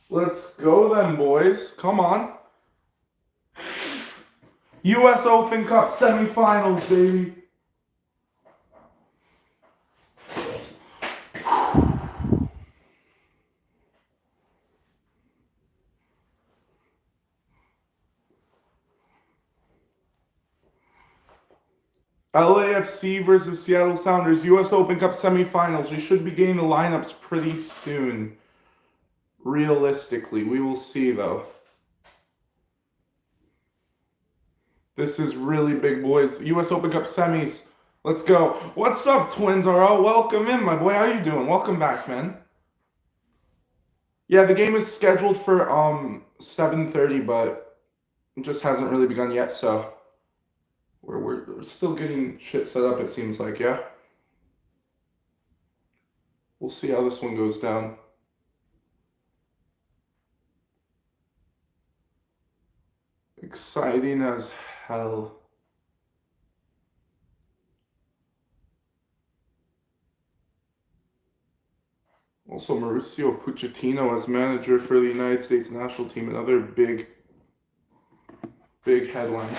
Let's go then, boys. Come on. U.S. Open Cup semifinals, baby. LAFC versus Seattle Sounders, U.S. Open Cup semifinals. We should be getting the lineups pretty soon. Realistically, we will see though. This is really big, boys. U.S. Open Cup semis. Let's go. What's up, Twins RL? Welcome in, my boy. How you doing? Welcome back, man. Yeah, the game is scheduled for 7:30, but it just hasn't really begun yet, so we're still getting shit set up, it seems like, yeah. We'll see how this one goes down. Exciting as hell. Also, Mauricio Pochettino as manager for the United States national team. Another big headline.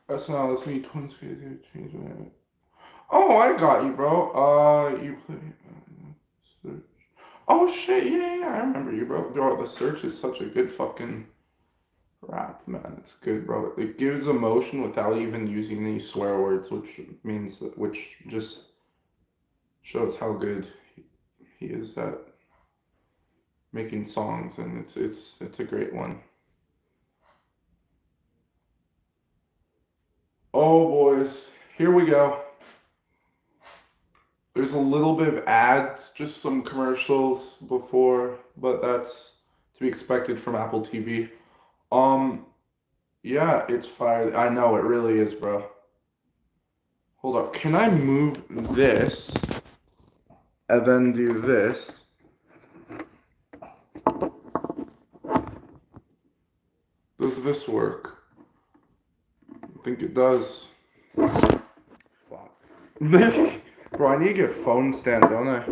That's not, that's me. Twins change my. Oh, I got you, bro. You play. Search. Oh shit, yeah, I remember you, bro. Bro, the search is such a good fucking rap, man. It's good, bro. It gives emotion without even using any swear words, which just shows how good he is at making songs, and it's a great one. Oh boys, here we go. There's a little bit of ads, just some commercials before, but that's to be expected from Apple TV. Um, yeah, it's fire. I know it really is, bro. Hold up. Can I move this and then do this? Does this work? I think it does. Fuck. Bro, I need to get a phone stand, don't I?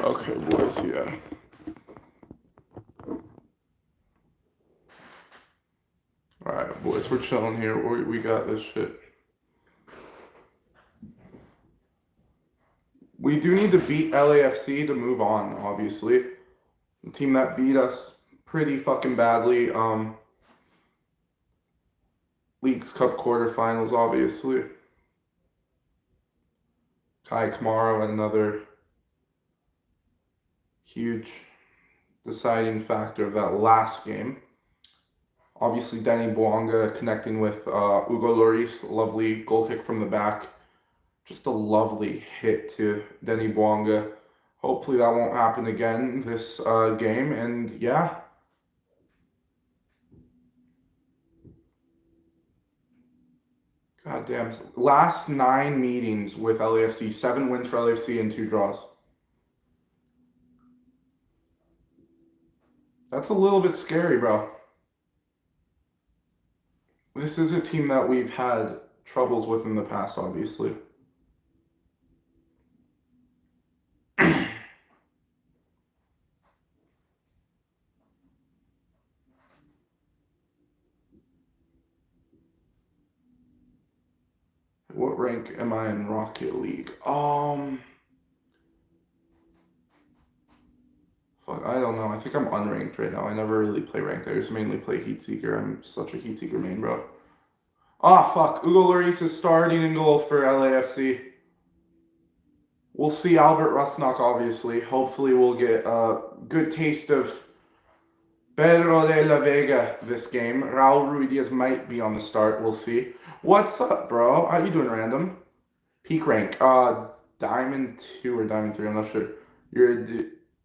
Okay, boys, yeah. Alright, boys, we're chilling here. We got this shit. We do need to beat LAFC to move on, obviously. The team that beat us pretty fucking badly. Leagues Cup quarterfinals, obviously. Kai Kamara, another huge deciding factor of that last game. Obviously, Danny Bouanga connecting with Hugo Lloris, lovely goal kick from the back. Just a lovely hit to Danny Bouanga. Hopefully that won't happen again this game, and yeah. God damn. Last 9 meetings with LAFC, 7 wins for LAFC and 2 draws. That's a little bit scary, bro. This is a team that we've had troubles with in the past, obviously. What rank am I in Rocket League? Fuck, I don't know. I think I'm unranked right now. I never really play ranked. I just mainly play Heatseeker. I'm such a Heatseeker main, bro. Ah, fuck. Hugo Lloris is starting in goal for LAFC. We'll see Albert Rusnak, obviously. Hopefully we'll get a good taste of Pedro de la Vega this game. Raul Ruidiaz might be on the start. We'll see. What's up, bro? How you doing, random? Peak rank. Diamond 2 or Diamond 3. I'm not sure.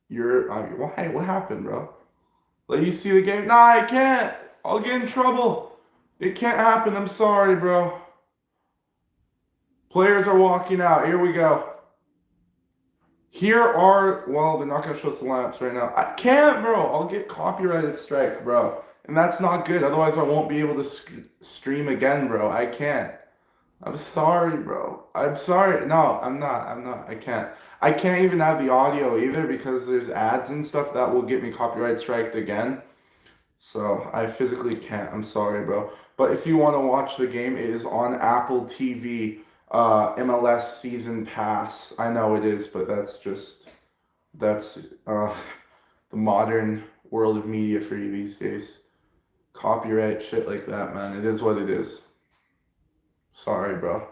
Why? What happened, bro? Let you see the game? Nah, I can't. I'll get in trouble. It can't happen. I'm sorry, bro. Players are walking out. Here we go. Here are, well, they're not going to show us the lineups right now. I can't, bro. I'll get copyrighted strike, bro. And that's not good. Otherwise, I won't be able to stream again, bro. I can't. I'm sorry, bro. I'm sorry. No, I'm not. I'm not. I can't. I can't even have the audio either because there's ads and stuff that will get me copyright striked again. So I physically can't. I'm sorry, bro. But if you want to watch the game, it is on Apple TV, MLS Season Pass. I know it is, but that's the modern world of media for you these days. Copyright shit like that, man. It is what it is. Sorry, bro.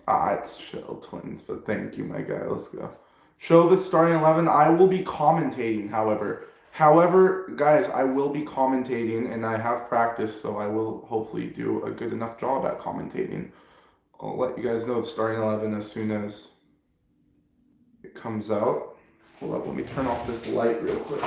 It's chill, Twins, but thank you, my guy. Let's go. Show the starting 11. I will be commentating, however. However, guys, I will be commentating, and I have practice, so I will hopefully do a good enough job at commentating. I'll let you guys know the starting 11 as soon as it comes out. Hold up, let me turn off this light real quick.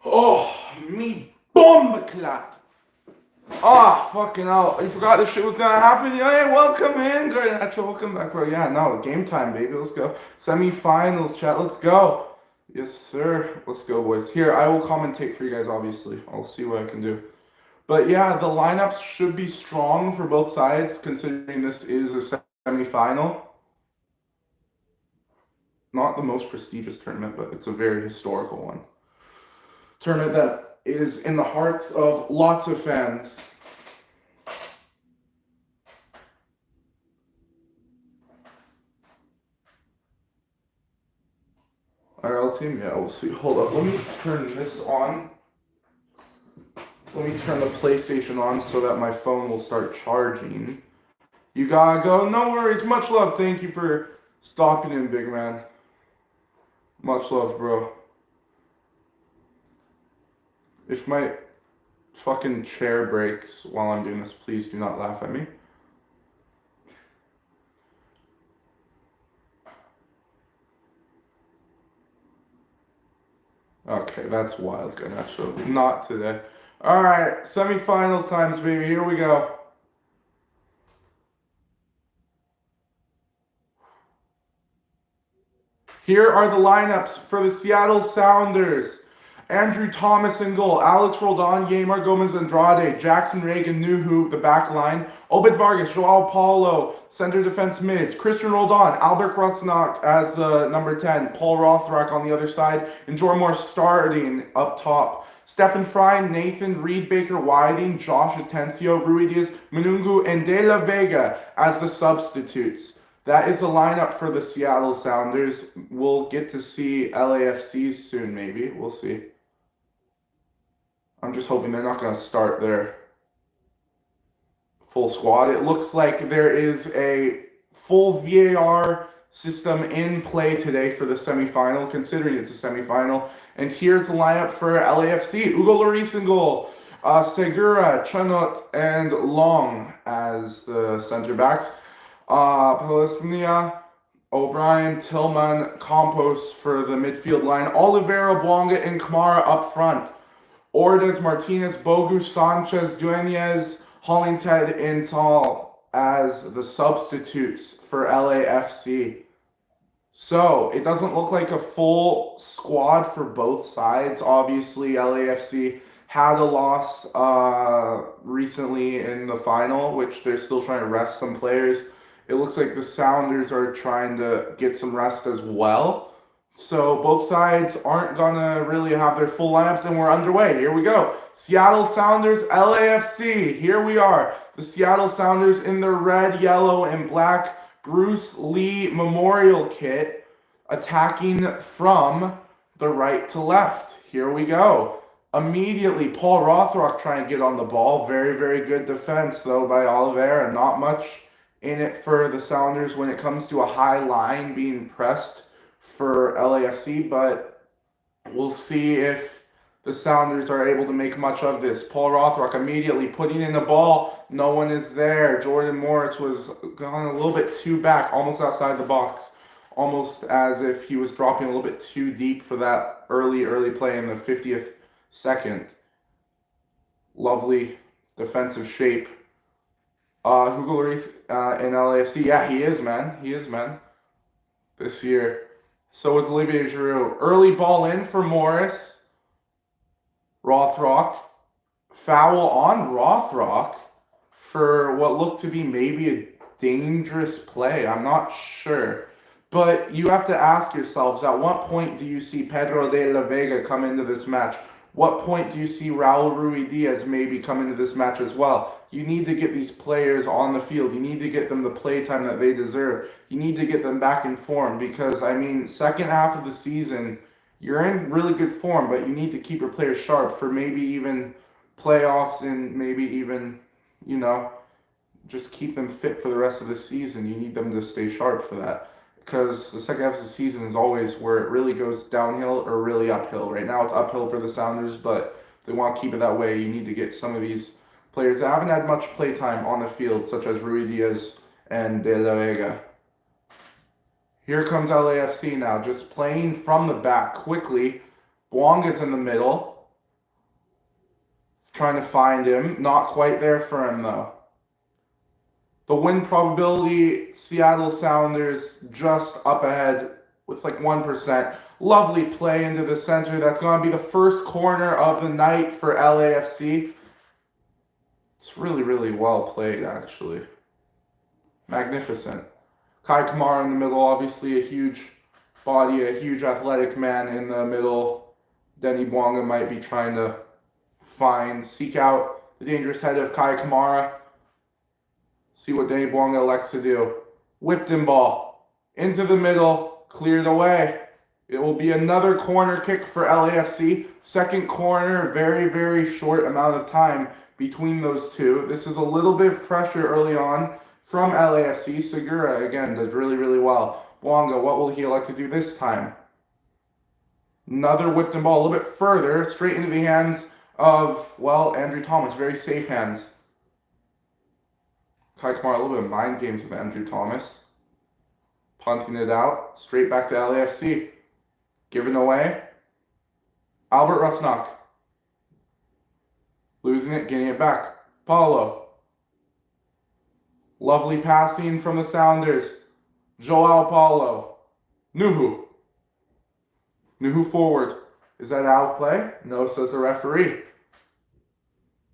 Oh, me bombclat. Ah, fucking hell. You forgot this shit was gonna happen? Yeah, hey, welcome in. Good, natural, welcome back, bro. Yeah, no, game time, baby. Let's go. Semi-finals, chat. Let's go. Yes, sir. Let's go, boys. Here, I will commentate for you guys, obviously. I'll see what I can do. But yeah, the lineups should be strong for both sides, considering this is a semi-final. Not the most prestigious tournament, but it's a very historical one. Tournament that is in the hearts of lots of fans. IRL team? Yeah, we'll see. Hold up. Let me turn this on. Let me turn the PlayStation on so that my phone will start charging. You gotta go. No worries. Much love. Thank you for stopping in, big man. Much love, bro. If my fucking chair breaks while I'm doing this, please do not laugh at me. Okay, that's wild, Garnacho. Not today. Alright, semifinals times, baby. Here we go. Here are the lineups for the Seattle Sounders. Andrew Thomas in goal, Alex Roldan, Yeimar Gomez Andrade, Jackson Reagan, Nuhu, the back line, Obed Vargas, Joao Paulo, center defense mids, Christian Roldan, Albert Krasnak as number 10, Paul Rothrock on the other side, and Jormore starting up top. Stephen Fry, Nathan Reed, Baker Whiting, Josh Atencio, Ruidiaz, Manungu, and De La Vega as the substitutes. That is the lineup for the Seattle Sounders. We'll get to see LAFC soon, maybe. We'll see. I'm just hoping they're not going to start their full squad. It looks like there is a full VAR system in play today for the semifinal, considering it's a semifinal. And here's the lineup for LAFC. Hugo Lloris in goal. Segura, Chanot, and Long as the center backs. Pelesnia, O'Brien, Tillman, Campos for the midfield line. Oliveira, Bwanga, and Kamara up front. Ordez, Martinez, Bogu, Sanchez, Dueñez, Hollingshead, and Tal as the substitutes for LAFC. So, it doesn't look like a full squad for both sides. Obviously, LAFC had a loss recently in the final, which they're still trying to rest some players. It looks like the Sounders are trying to get some rest as well. So both sides aren't going to really have their full lineups, and we're underway. Here we go. Seattle Sounders, LAFC. Here we are. The Seattle Sounders in their red, yellow, and black Bruce Lee Memorial kit, attacking from the right to left. Here we go. Immediately, Paul Rothrock trying to get on the ball. Very, very good defense, though, by Oliveira. Not much in it for the Sounders when it comes to a high line being pressed for LAFC, but we'll see if the Sounders are able to make much of this. Paul Rothrock immediately putting in the ball. No one is there. Jordan Morris was going a little bit too back, almost outside the box. almost as if he was dropping a little bit too deep for that early play in the 50th second. Lovely defensive shape. Hugo Lloris in LAFC, yeah, he is, man. He is, man. This year. So is Olivier Giroud. Early ball in for Morris. Rothrock. Foul on Rothrock for what looked to be maybe a dangerous play. I'm not sure. But you have to ask yourselves, at what point do you see Pedro de la Vega come into this match? What point do you see Raul Ruidiaz maybe come into this match as well? You need to get these players on the field. You need to get them the play time that they deserve. You need to get them back in form because, I mean, second half of the season, you're in really good form, but you need to keep your players sharp for maybe even playoffs and maybe even, you know, just keep them fit for the rest of the season. You need them to stay sharp for that. Because the second half of the season is always where it really goes downhill or really uphill. Right now it's uphill for the Sounders, but they want to keep it that way. You need to get some of these players that haven't had much play time on the field, such as Ruidiaz and De La Vega. Here comes LAFC now, just playing from the back quickly. Bwanga's in the middle, trying to find him. Not quite there for him, though. The win probability, Seattle Sounders just up ahead with like 1%. Lovely play into the center. That's going to be the first corner of the night for LAFC. It's really, really well played, actually. Magnificent. Kai Kamara in the middle, obviously a huge body, a huge athletic man in the middle. Denny Bwanga might be trying to seek out the dangerous head of Kai Kamara. See what Denny Bwanga elects to do. Whipped in ball. Into the middle. Cleared away. It will be another corner kick for LAFC. Second corner, very, very short amount of time between those two. This is a little bit of pressure early on from LAFC. Segura, again, does really, really well. Bwanga, what will he elect to do this time? Another whipped in ball a little bit further. Straight into the hands of, well, Andrew Thomas. Very safe hands. Kai Kamara, a little bit of mind games with Andrew Thomas. Punting it out. Straight back to LAFC. Given away. Albert Rusnak. Losing it, getting it back. Paulo. Lovely passing from the Sounders. Joao Paulo. Nuhu. Nuhu forward. Is that out of play? No, says the referee.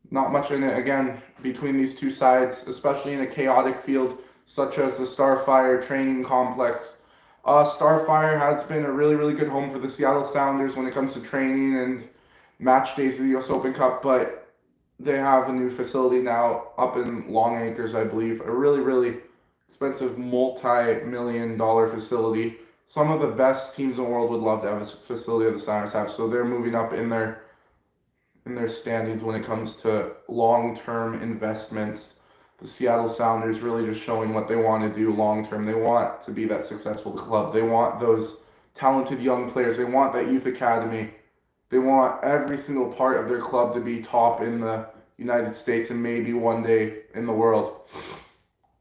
Not much in it, again, between these two sides, especially in a chaotic field such as the Starfire training complex. Starfire has been a really, really good home for the Seattle Sounders when it comes to training and match days of the US Open Cup, but they have a new facility now up in Long Acres, I believe. A really, really expensive multi-million-dollar facility. Some of the best teams in the world would love to have a facility that the Sounders have, so they're moving up in their standings when it comes to long-term investments. The Seattle Sounders really just showing what they want to do long-term. They want to be that successful club. They want those talented young players. They want that youth academy. They want every single part of their club to be top in the United States and maybe one day in the world.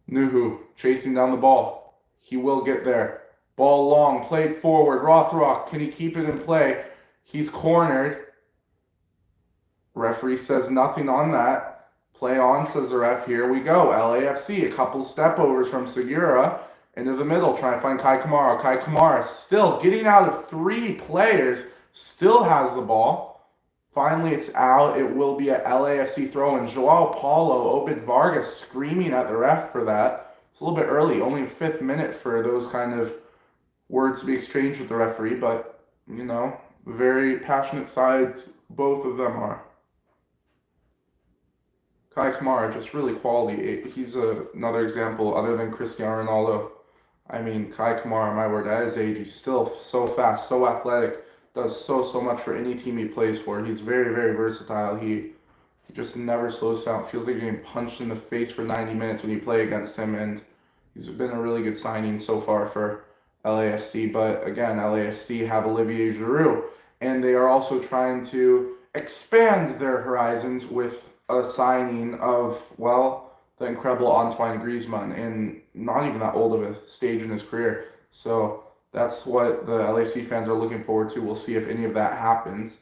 Nuhu chasing down the ball. He will get there. Ball long, played forward. Rothrock, can he keep it in play? He's cornered. Referee says nothing on that. Play on, says the ref. Here we go. LAFC, a couple step overs from Segura into the middle, trying to find Kai Kamara. Kai Kamara still getting out of three players, still has the ball. Finally, it's out. It will be a LAFC throw, and Joao Paulo, Obed Vargas screaming at the ref for that. It's a little bit early, only 5th minute for those kind of words to be exchanged with the referee, but, you know, very passionate sides, both of them are. Kai Kamara, just really quality. He's another example other than Cristiano Ronaldo. I mean, Kai Kamara, my word, at his age, he's still so fast, so athletic, does so much for any team he plays for. He's very, very versatile. He just never slows down. Feels like you're getting punched in the face for 90 minutes when you play against him, and he's been a really good signing so far for LAFC. But again, LAFC have Olivier Giroud, and they are also trying to expand their horizons with a signing of, well, the incredible Antoine Griezmann in not even that old of a stage in his career. So That's what the LAFC fans are looking forward to. We'll see if any of that happens.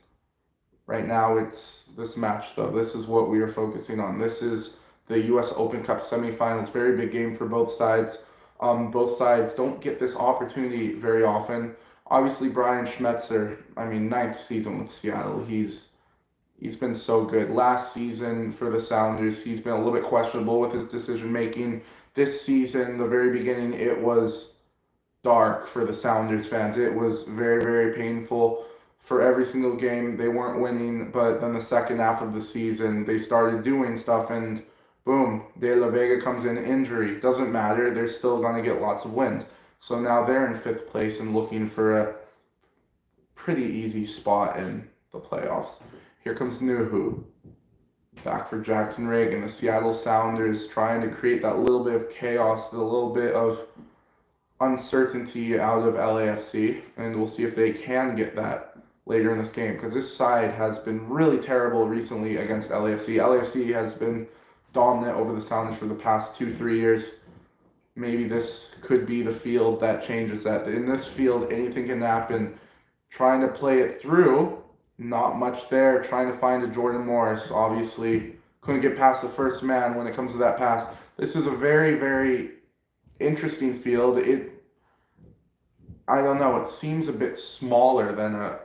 Right now, it's this match, though. This is what we are focusing on. This is the U.S. Open Cup semifinals. Very big game for both sides. Both sides don't get this opportunity very often. Obviously, Brian Schmetzer, ninth season with Seattle. He's been so good. Last season for the Sounders, he's been a little bit questionable with his decision-making. This season, the very beginning, it was dark for the Sounders fans. It was very, very painful. For every single game, they weren't winning, but then the second half of the season, they started doing stuff, and boom, De La Vega comes in, injury. Doesn't matter, they're still going to get lots of wins. So now they're in 5th place and looking for a pretty easy spot in the playoffs. Here comes Nuhu, back for Jackson Reagan. The Seattle Sounders trying to create that little bit of chaos, a little bit of uncertainty out of LAFC, and we'll see if they can get that later in this game, because this side has been really terrible recently against LAFC. LAFC has been dominant over the Sounders for the past 2-3 years. Maybe this could be the field that changes that. In this field, anything can happen. Trying to play it through, not much there. Trying to find a Jordan Morris, obviously couldn't get past the first man when it comes to that pass. This is a very, very interesting field. I don't know, it seems a bit smaller than a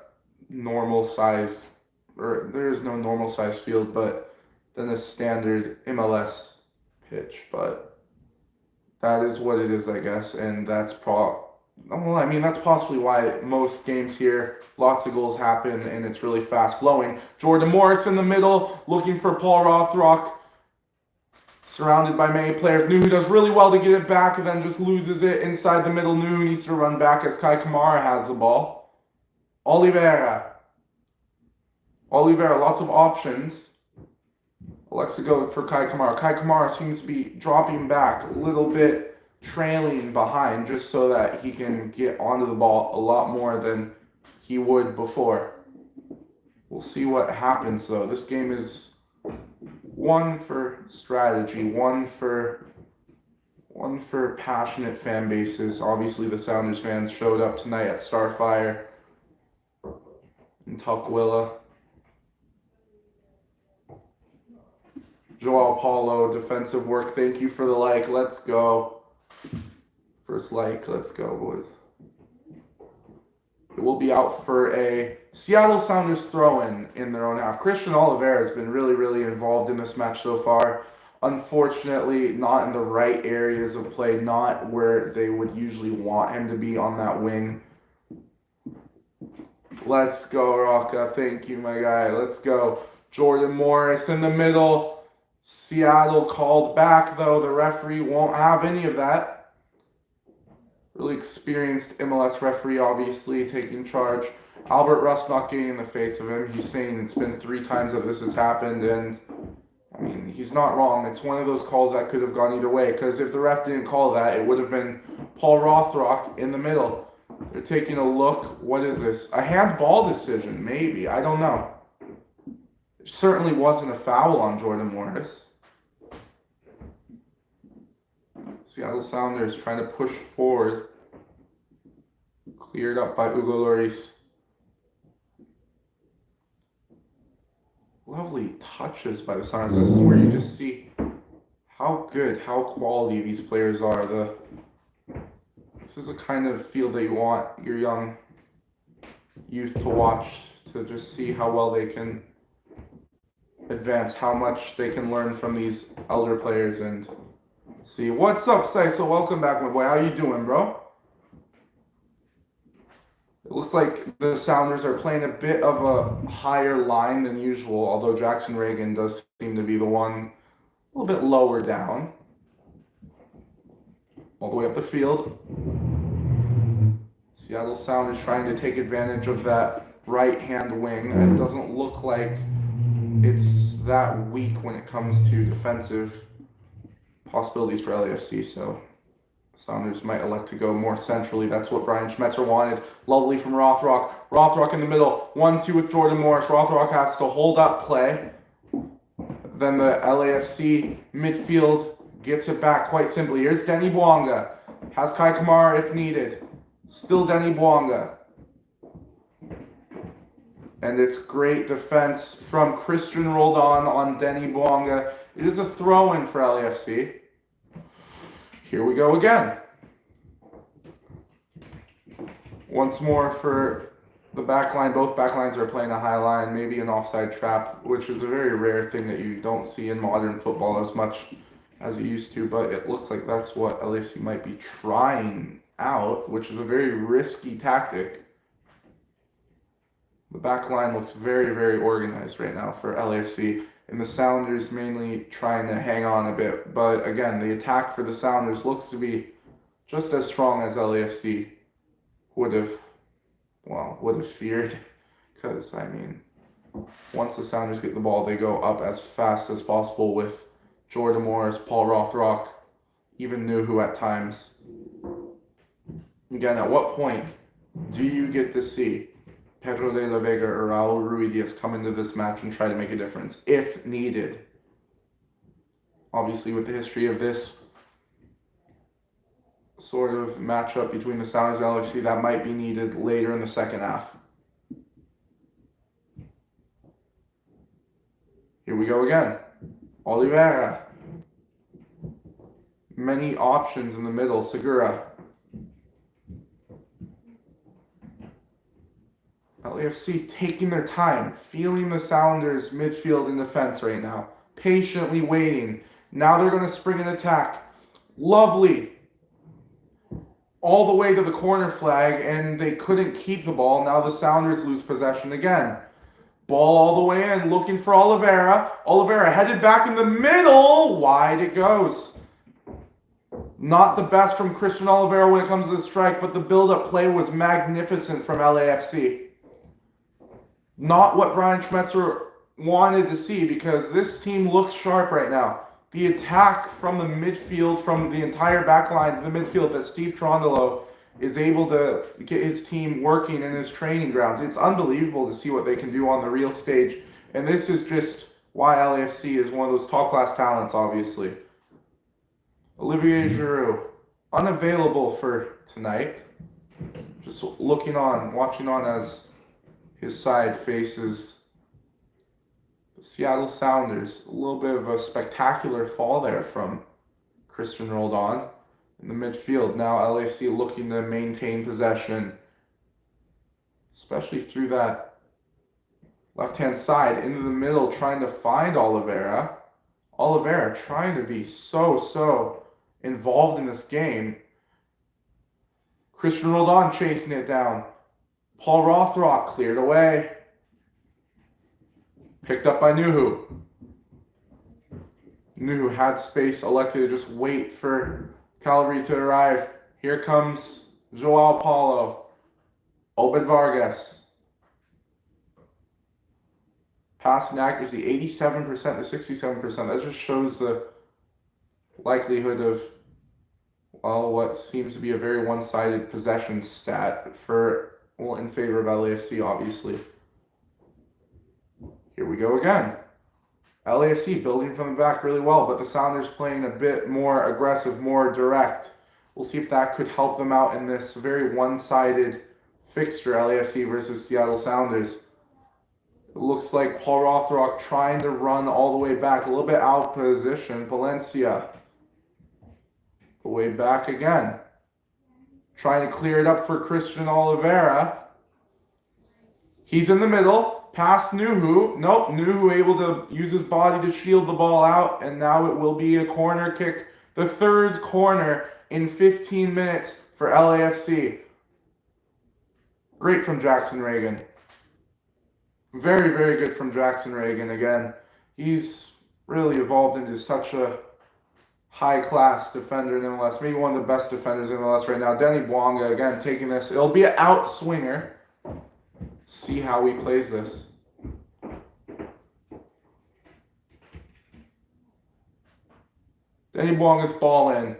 normal size, or there is no normal size field, but than a standard MLS pitch. But that is what it is, I guess, and that's that's possibly why most games here, lots of goals happen, and it's really fast flowing. Jordan Morris in the middle, looking for Paul Rothrock, surrounded by many players. Nuhu does really well to get it back and then just loses it inside the middle. Nuhu needs to run back as Kai Kamara has the ball. Oliveira, lots of options. Alexa go for Kai Kamara. Kai Kamara seems to be dropping back a little bit, trailing behind, just so that he can get onto the ball a lot more than he would before. We'll see what happens, though. This game is one for strategy, one for passionate fan bases. Obviously, the Sounders fans showed up tonight at Starfire in Tukwila. Joao Paulo, defensive work. Thank you for the like. Let's go. First like. Let's go, boys. It will be out for a Seattle Sounders throw-in in their own half. Christian Oliveira has been really, really involved in this match so far. Unfortunately, not in the right areas of play, not where they would usually want him to be on that wing. Let's go, Rocca. Thank you, my guy. Let's go. Jordan Morris in the middle. Seattle called back, though. The referee won't have any of that. Really experienced MLS referee, obviously, taking charge. Albert Russ not getting in the face of him. He's saying it's been 3 times that this has happened, and he's not wrong. It's one of those calls that could have gone either way, because if the ref didn't call that, it would have been Paul Rothrock in the middle. They're taking a look. What is this? A handball decision, maybe. I don't know. It certainly wasn't a foul on Jordan Morris. Seattle Sounders trying to push forward. Cleared up by Hugo Lloris. Lovely touches by the Sounders. This is where you just see how good, how quality these players are. This is a kind of field that you want your young youth to watch, to just see how well they can advance, how much they can learn from these elder players, and see. What's up, Saiso? Welcome back, my boy. How you doing, bro? It looks like the Sounders are playing a bit of a higher line than usual, although Jackson Reagan does seem to be the one a little bit lower down. All the way up the field. Seattle Sounders trying to take advantage of that right-hand wing. It doesn't look like it's that weak when it comes to defensive possibilities for LAFC, so Sounders might elect to go more centrally. That's what Brian Schmetzer wanted. Lovely from Rothrock. Rothrock in the middle. 1-2 with Jordan Morris. Rothrock has to hold up play. Then the LAFC midfield gets it back quite simply. Here's Denny Bouanga. Has Kai Kamara if needed. Still Denny Bwanga. And it's great defense from Christian Roldan on Denny Bwanga. It is a throw-in for LAFC. Here we go again. Once more for the back line. Both back lines are playing a high line, maybe an offside trap, which is a very rare thing that you don't see in modern football as much as it used to, but it looks like that's what LAFC might be trying out, which is a very risky tactic. The back line looks very, very organized right now for LAFC, and the Sounders mainly trying to hang on a bit. But again, the attack for the Sounders looks to be just as strong as LAFC would have feared. Because, I mean, once the Sounders get the ball, they go up as fast as possible with Jordan Morris, Paul Rothrock, even Nuhu at times. Again, at what point do you get to see Pedro de la Vega or Raul Ruidiaz come into this match and try to make a difference, if needed? Obviously, with the history of this sort of matchup between the Sounders and LAFC, that might be needed later in the second half. Here we go again. Oliveira. Many options in the middle. Segura. LAFC taking their time, feeling the Sounders midfield and defense right now. Patiently waiting. Now they're going to spring an attack. Lovely. All the way to the corner flag, and they couldn't keep the ball. Now the Sounders lose possession again. Ball all the way in, looking for Oliveira. Oliveira headed back in the middle. Wide it goes. Not the best from Christian Oliveira when it comes to the strike, but the build-up play was magnificent from LAFC. Not what Brian Schmetzer wanted to see, because this team looks sharp right now. The attack from the midfield, from the entire back line to the midfield, that Steve Trondolo is able to get his team working in his training grounds. It's unbelievable to see what they can do on the real stage. And this is just why LAFC is one of those top-class talents, obviously. Olivier Giroud, unavailable for tonight. Just watching on as his side faces the Seattle Sounders. A little bit of a spectacular fall there from Christian Roldan in the midfield. Now LAFC looking to maintain possession, especially through that left-hand side into the middle, trying to find Oliveira. Oliveira trying to be so involved in this game. Christian Roldan chasing it down. Paul Rothrock cleared away. Picked up by Nuhu. Nuhu had space, elected to just wait for Calvary to arrive. Here comes Joao Paulo. Obed Vargas. Passing accuracy, 87% to 67%. That just shows the likelihood of, well, what seems to be a very one-sided possession stat in favor of LAFC, obviously. Here we go again. LAFC building from the back really well, but the Sounders playing a bit more aggressive, more direct. We'll see if that could help them out in this very one-sided fixture, LAFC versus Seattle Sounders. It looks like Paul Rothrock trying to run all the way back, a little bit out of position. Valencia, the way back again. Trying to clear it up for Christian Oliveira. He's in the middle. Past Nuhu. Nope, Nuhu able to use his body to shield the ball out, and now it will be a corner kick. The third corner in 15 minutes for LAFC. Great from Jackson Reagan. Very, very good from Jackson Reagan again. He's really evolved into such a high-class defender in MLS. Maybe one of the best defenders in MLS right now. Denny Bwanga, again, taking this. It'll be an out swinger. See how he plays this. Denny Bwanga's ball in.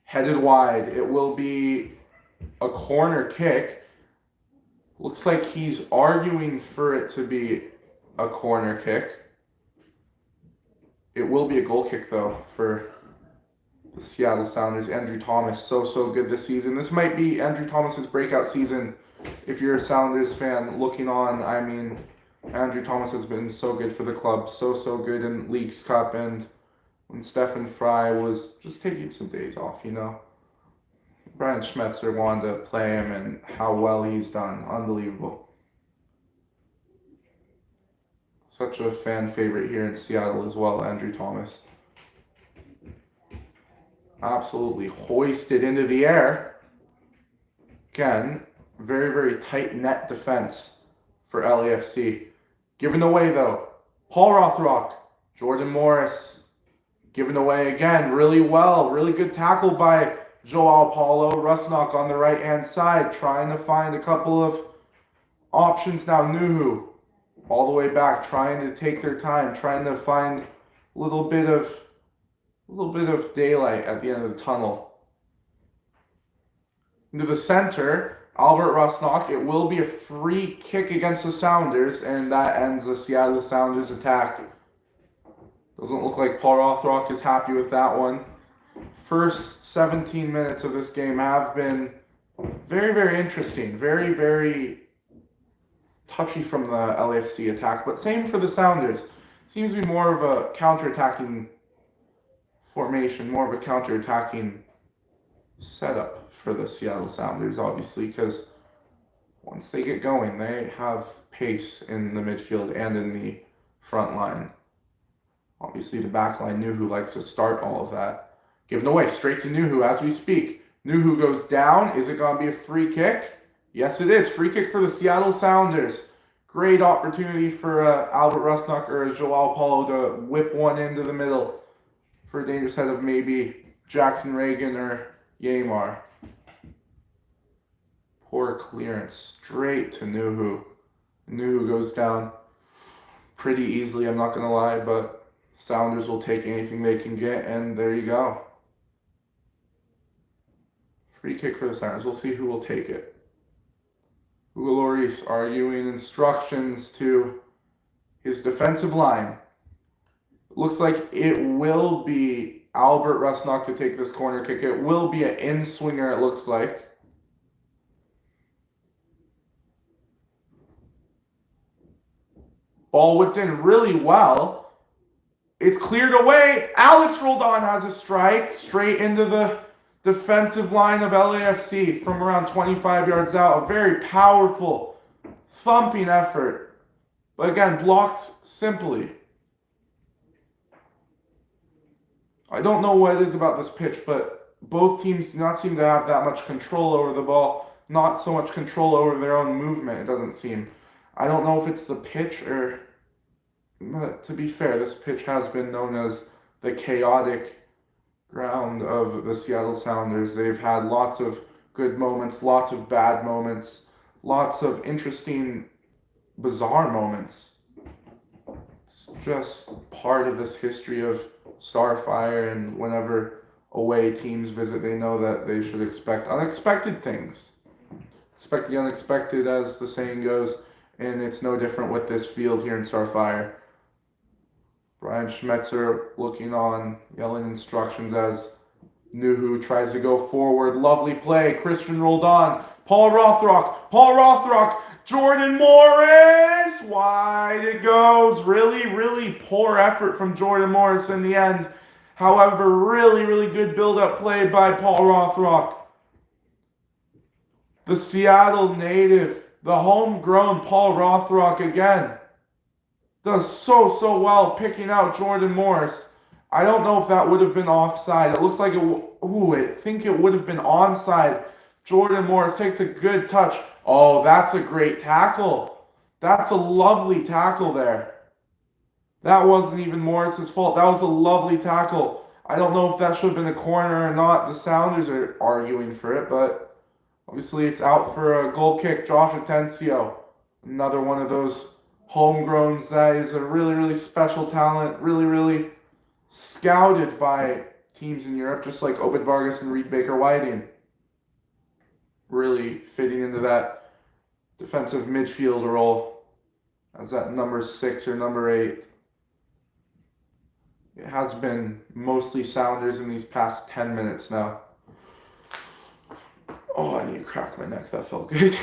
Headed wide. It will be a corner kick. Looks like he's arguing for it to be a corner kick. It will be a goal kick, though, for The Seattle Sounders, Andrew Thomas, so good this season. This might be Andrew Thomas's breakout season. If you're a Sounders fan looking on, I mean, Andrew Thomas has been so good for the club, so good in Leagues Cup, and when Stefan Fry was just taking some days off, Brian Schmetzer wanted to play him, and how well he's done. Unbelievable. Such a fan favorite here in Seattle as well, Andrew Thomas. Absolutely hoisted into the air. Again, very tight net defense for LAFC. Given away though. Paul Rothrock, Jordan Morris, given away again really well. Really good tackle by Joao Paulo. Rusnok on the right hand side trying to find a couple of options now. Nuhu all the way back, trying to take their time, trying to find a little bit of daylight at the end of the tunnel. Into the center, Albert Rusnok. It will be a free kick against the Sounders, and that ends the Seattle Sounders attack. Doesn't look like Paul Rothrock is happy with that one. First 17 minutes of this game have been very interesting. Very touchy from the LAFC attack, but same for the Sounders. Seems to be more of a counter-attacking formation, more of a counter-attacking setup for the Seattle Sounders, obviously, because once they get going, they have pace in the midfield and in the front line. Obviously, the back line, Nuhu likes to start all of that. Given away, straight to Nuhu as we speak. Nuhu goes down. Is it going to be a free kick? Yes, it is. Free kick for the Seattle Sounders. Great opportunity for Albert Rusnok or Joao Paulo to whip one into the middle for a dangerous head of maybe Jackson Reagan or Yamar. Poor clearance straight to Nuhu. Nuhu goes down pretty easily, I'm not going to lie, but Sounders will take anything they can get, and there you go. Free kick for the Sounders. We'll see who will take it. Hugo Lloris arguing instructions to his defensive line. Looks like it will be Albert Rusnok to take this corner kick. It will be an in-swinger, it looks like. Ball whipped in really well. It's cleared away. Alex Roldan has a strike straight into the defensive line of LAFC from around 25 yards out. A very powerful, thumping effort. But again, blocked simply. I don't know what it is about this pitch, but both teams do not seem to have that much control over the ball. Not so much control over their own movement, it doesn't seem. I don't know if it's the pitch or... But to be fair, this pitch has been known as the chaotic ground of the Seattle Sounders. They've had lots of good moments, lots of bad moments, lots of interesting, bizarre moments. It's just part of this history of Starfire, and whenever away teams visit, they know that they should expect unexpected things. Expect the unexpected, as the saying goes, and it's no different with this field here in Starfire. Brian Schmetzer looking on, yelling instructions as Nuhu tries to go forward. Lovely play. Christian Roldan. Paul Rothrock. Jordan Morris. Wide it goes. Really poor effort from Jordan Morris in the end. However, really good build-up play by Paul Rothrock. The Seattle native, the homegrown Paul Rothrock again. Does so well picking out Jordan Morris. I don't know if that would have been offside. It looks like I think it would have been onside. Jordan Morris takes a good touch. Oh, that's a great tackle. That's a lovely tackle there. That wasn't even Morris's fault. That was a lovely tackle. I don't know if that should have been a corner or not. The Sounders are arguing for it, but obviously it's out for a goal kick. Josh Atencio, another one of those homegrowns that is a really special talent, really scouted by teams in Europe, just like Obed Vargas and Reed Baker-Whiting. Really fitting into that defensive midfield role as that number 6 or number 8. It has been mostly Sounders in these past 10 minutes now. Oh, I need to crack my neck. That felt good.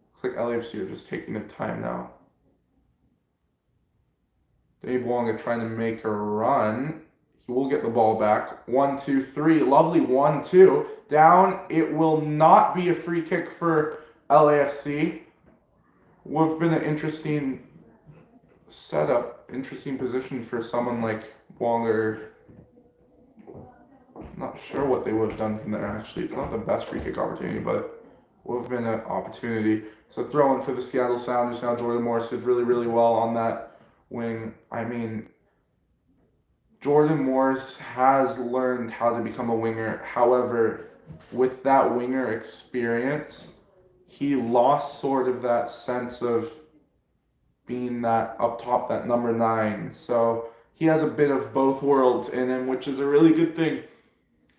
Looks like LAFC are just taking their time now. Dave Wonga trying to make a run. He will get the ball back. 1, 2, 3. Lovely 1-2. Down. It will not be a free kick for LAFC. Would have been an interesting setup, interesting position for someone like Wonga. I'm not sure what they would have done from there, actually. It's not the best free kick opportunity, but would have been an opportunity. So throw-in for the Seattle Sounders. Now Jordan Morris did really, really well on that wing. I mean, Jordan Morris has learned how to become a winger. However, with that winger experience, he lost sort of that sense of being that up top, that number 9. So he has a bit of both worlds in him, which is a really good thing.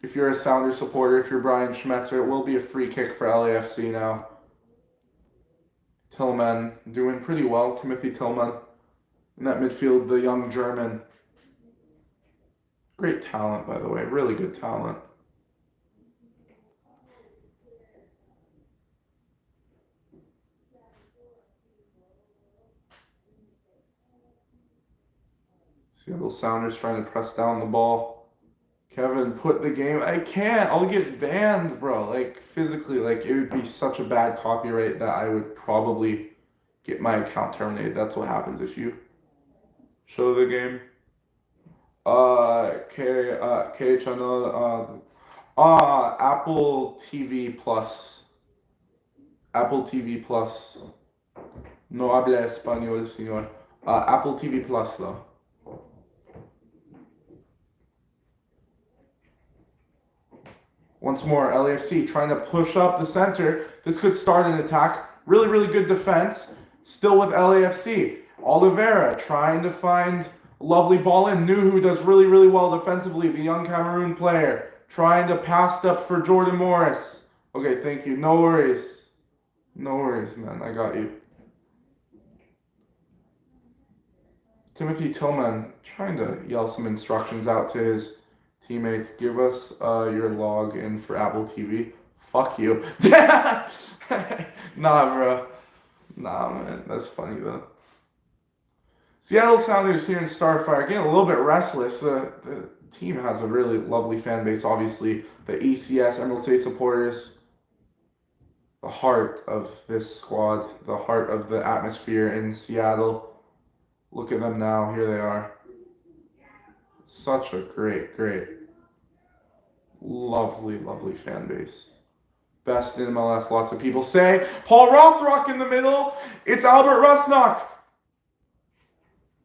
If you're a Sounders supporter, if you're Brian Schmetzer, it will be a free kick for LAFC now. Tillman doing pretty well. Timothy Tillman in that midfield, the young German. Great talent, by the way. Really good talent. Seattle Sounders trying to press down the ball. Kevin, put the game. I can't. I'll get banned, bro. Like, physically, like, it would be such a bad copyright that I would probably get my account terminated. That's what happens if you show the game. K channel, Apple TV Plus. Apple TV Plus. No habla español, señor. Apple TV Plus, though. Once more, LAFC trying to push up the center. This could start an attack. Really, really good defense. Still with LAFC. Oliveira trying to find a lovely ball in. Nuhu does really, really well defensively. The young Cameroon player trying to pass up for Jordan Morris. Okay, thank you. No worries. No worries, man. I got you. Timothy Tillman trying to yell some instructions out to his teammates. Give us your login for Apple TV. Fuck you. Nah, bro. Nah, man. That's funny, though. Seattle Sounders here in Starfire getting a little bit restless. The team has a really lovely fan base, obviously. The ECS, Emerald City supporters. The heart of this squad. The heart of the atmosphere in Seattle. Look at them now. Here they are. Such a great, lovely, lovely fan base. Best in MLS, lots of people say. Paul Rothrock in the middle. It's Albert Rusnak.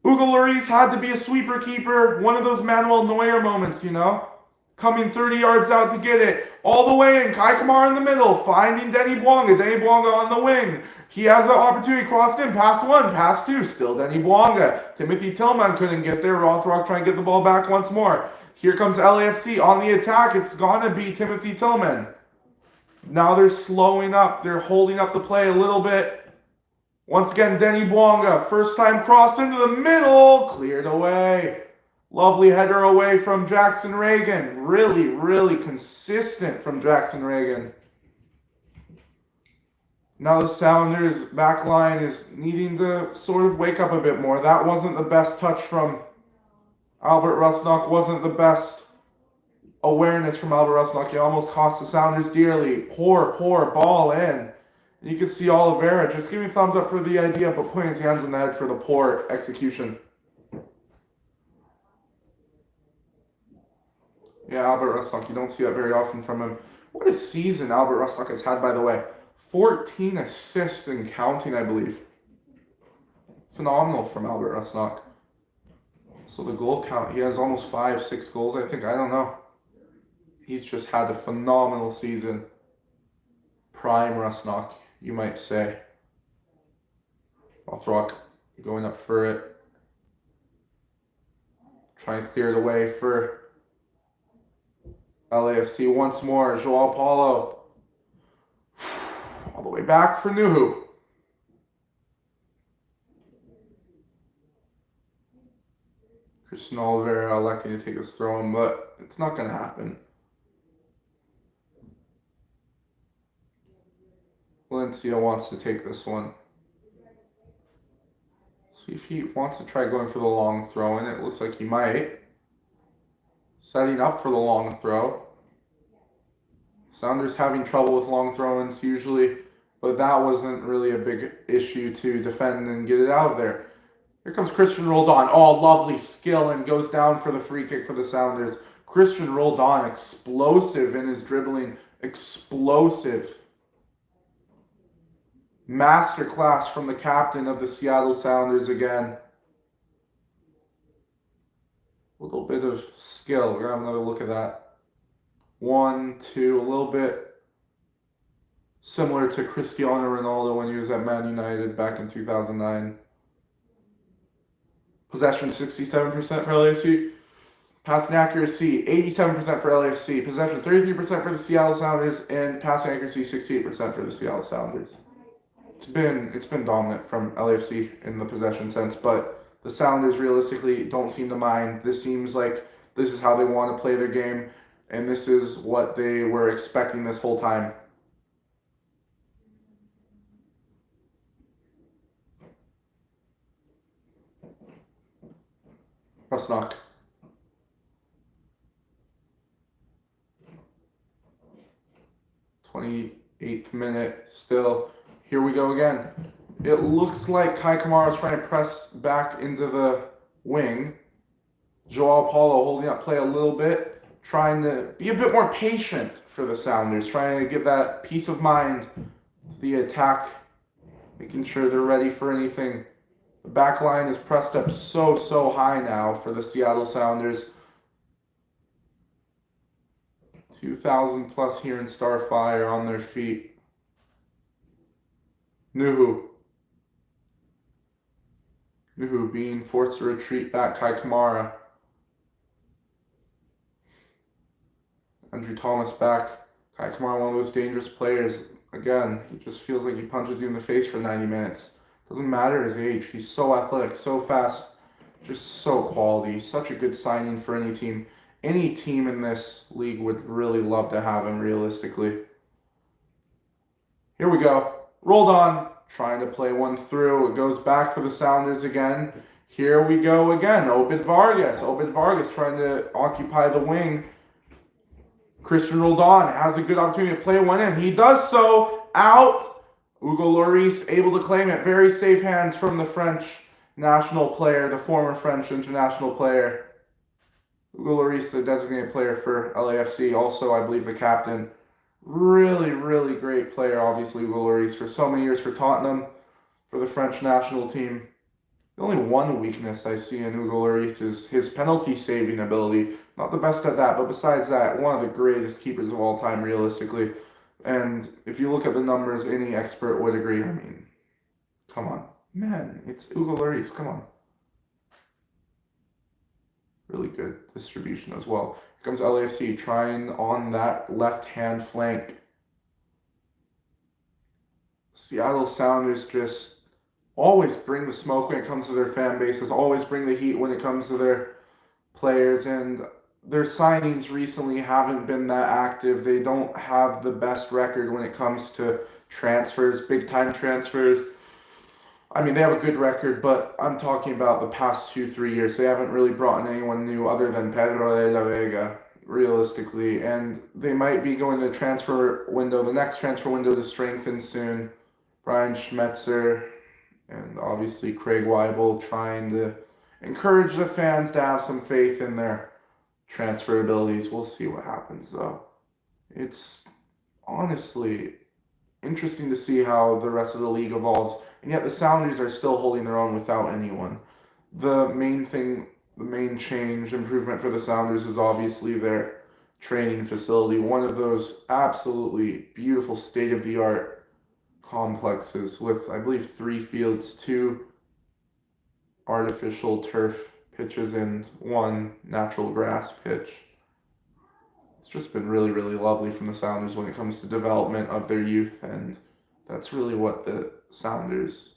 Hugo Lloris had to be a sweeper keeper. One of those Manuel Neuer moments, you know? Coming 30 yards out to get it. All the way in. Kai Kamara in the middle. Finding Denny Bwanga. Denny Bwanga on the wing. He has an opportunity. Crossed in. Past 1. Past 2. Still Denny Bwanga. Timothy Tillman couldn't get there. Rothrock trying to get the ball back once more. Here comes LAFC on the attack. It's gonna be Timothy Tillman. Now they're slowing up. They're holding up the play a little bit. Once again, Denny Bwanga. First time cross into the middle. Cleared away. Lovely header away from Jackson Reagan. Really, really consistent from Jackson Reagan. Now the Sounders back line is needing to sort of wake up a bit more. That wasn't the best touch from Albert Rusnak. Wasn't the best awareness from Albert Rusnak. It almost cost the Sounders dearly. Poor ball in. You can see Oliveira just giving thumbs up for the idea, but putting his hands on the head for the poor execution. Yeah, Albert Rusnak, you don't see that very often from him. What a season Albert Rusnak has had, by the way. 14 assists and counting, I believe. Phenomenal from Albert Rusnak. So the goal count, he has almost 5-6 goals, I think. I don't know. He's just had a phenomenal season. Prime Rusnak, you might say. Rothrock going up for it. Trying to clear it away for LAFC once more. Joao Paulo. All the way back for Nuhu. Christian Oliveira electing to take his throw-in, but it's not going to happen. Valencia wants to take this one. See if he wants to try going for the long throw, and it looks like he might. Setting up for the long throw. Sounders having trouble with long throw-ins usually, but that wasn't really a big issue to defend and get it out of there. Here comes Christian Roldan. Oh, lovely skill, and goes down for the free kick for the Sounders. Christian Roldan, explosive in his dribbling. Explosive. Masterclass from the captain of the Seattle Sounders again. A little bit of skill. We're going to have another look at that. 1, 2, a little bit similar to Cristiano Ronaldo when he was at Man United back in 2009. Possession 67% for LAFC. Passing accuracy 87% for LAFC. Possession 33% for the Seattle Sounders, and passing accuracy 68% for the Seattle Sounders. It's been dominant from LAFC in the possession sense, but the Sounders realistically don't seem to mind. This seems like this is how they want to play their game, and this is what they were expecting this whole time. Press knock. 28th minute still. Here we go again. It looks like Kai Kamara is trying to press back into the wing. Joao Paulo holding up play a little bit, trying to be a bit more patient for the Sounders, trying to give that peace of mind to the attack, making sure they're ready for anything. The back line is pressed up so high now for the Seattle Sounders. 2,000 plus here in Starfire on their feet. Nuhu being forced to retreat back. Kai Kamara. Andrew Thomas back. Kai Kamara, one of those dangerous players. Again, he just feels like he punches you in the face for 90 minutes. Doesn't matter his age. He's so athletic, so fast, just so quality. Such a good signing for any team. Any team in this league would really love to have him, realistically. Here we go. Rolled on, trying to play one through. It goes back for the Sounders again. Here we go again. Obed Vargas trying to occupy the wing. Christian Roldan has a good opportunity to play one in. He does so. Out. Hugo Lloris able to claim it. Very safe hands from the French national player, the former French international player. Hugo Lloris, the designated player for LAFC. Also, I believe, the captain. Really great player, obviously, Hugo Lloris, for so many years for Tottenham, for the French national team. The only one weakness I see in Hugo Lloris is his penalty saving ability. Not the best at that, but besides that, one of the greatest keepers of all time, realistically. And if you look at the numbers, any expert would agree. I mean, come on. Man, it's Hugo Lloris, come on. Really good distribution as well. Here comes LAFC trying on that left-hand flank. Seattle Sounders just always bring the smoke when it comes to their fan bases, always bring the heat when it comes to their players, and their signings recently haven't been that active. They don't have the best record when it comes to transfers, big-time transfers. I mean, they have a good record, but I'm talking about the past 2-3 years. They haven't really brought in anyone new other than Pedro de la Vega, realistically. And they might be going to the transfer window, the next transfer window to strengthen soon. Brian Schmetzer and obviously Craig Weibel trying to encourage the fans to have some faith in their transfer abilities. We'll see what happens, though. It's honestly interesting to see how the rest of the league evolves. And yet the Sounders are still holding their own without anyone. The main change, improvement for the Sounders is obviously their training facility. One of those absolutely beautiful state-of-the-art complexes with, I believe, 3 fields, 2 artificial turf pitches, and 1 natural grass pitch. It's just been really lovely from the Sounders when it comes to development of their youth, and that's really what the Sounders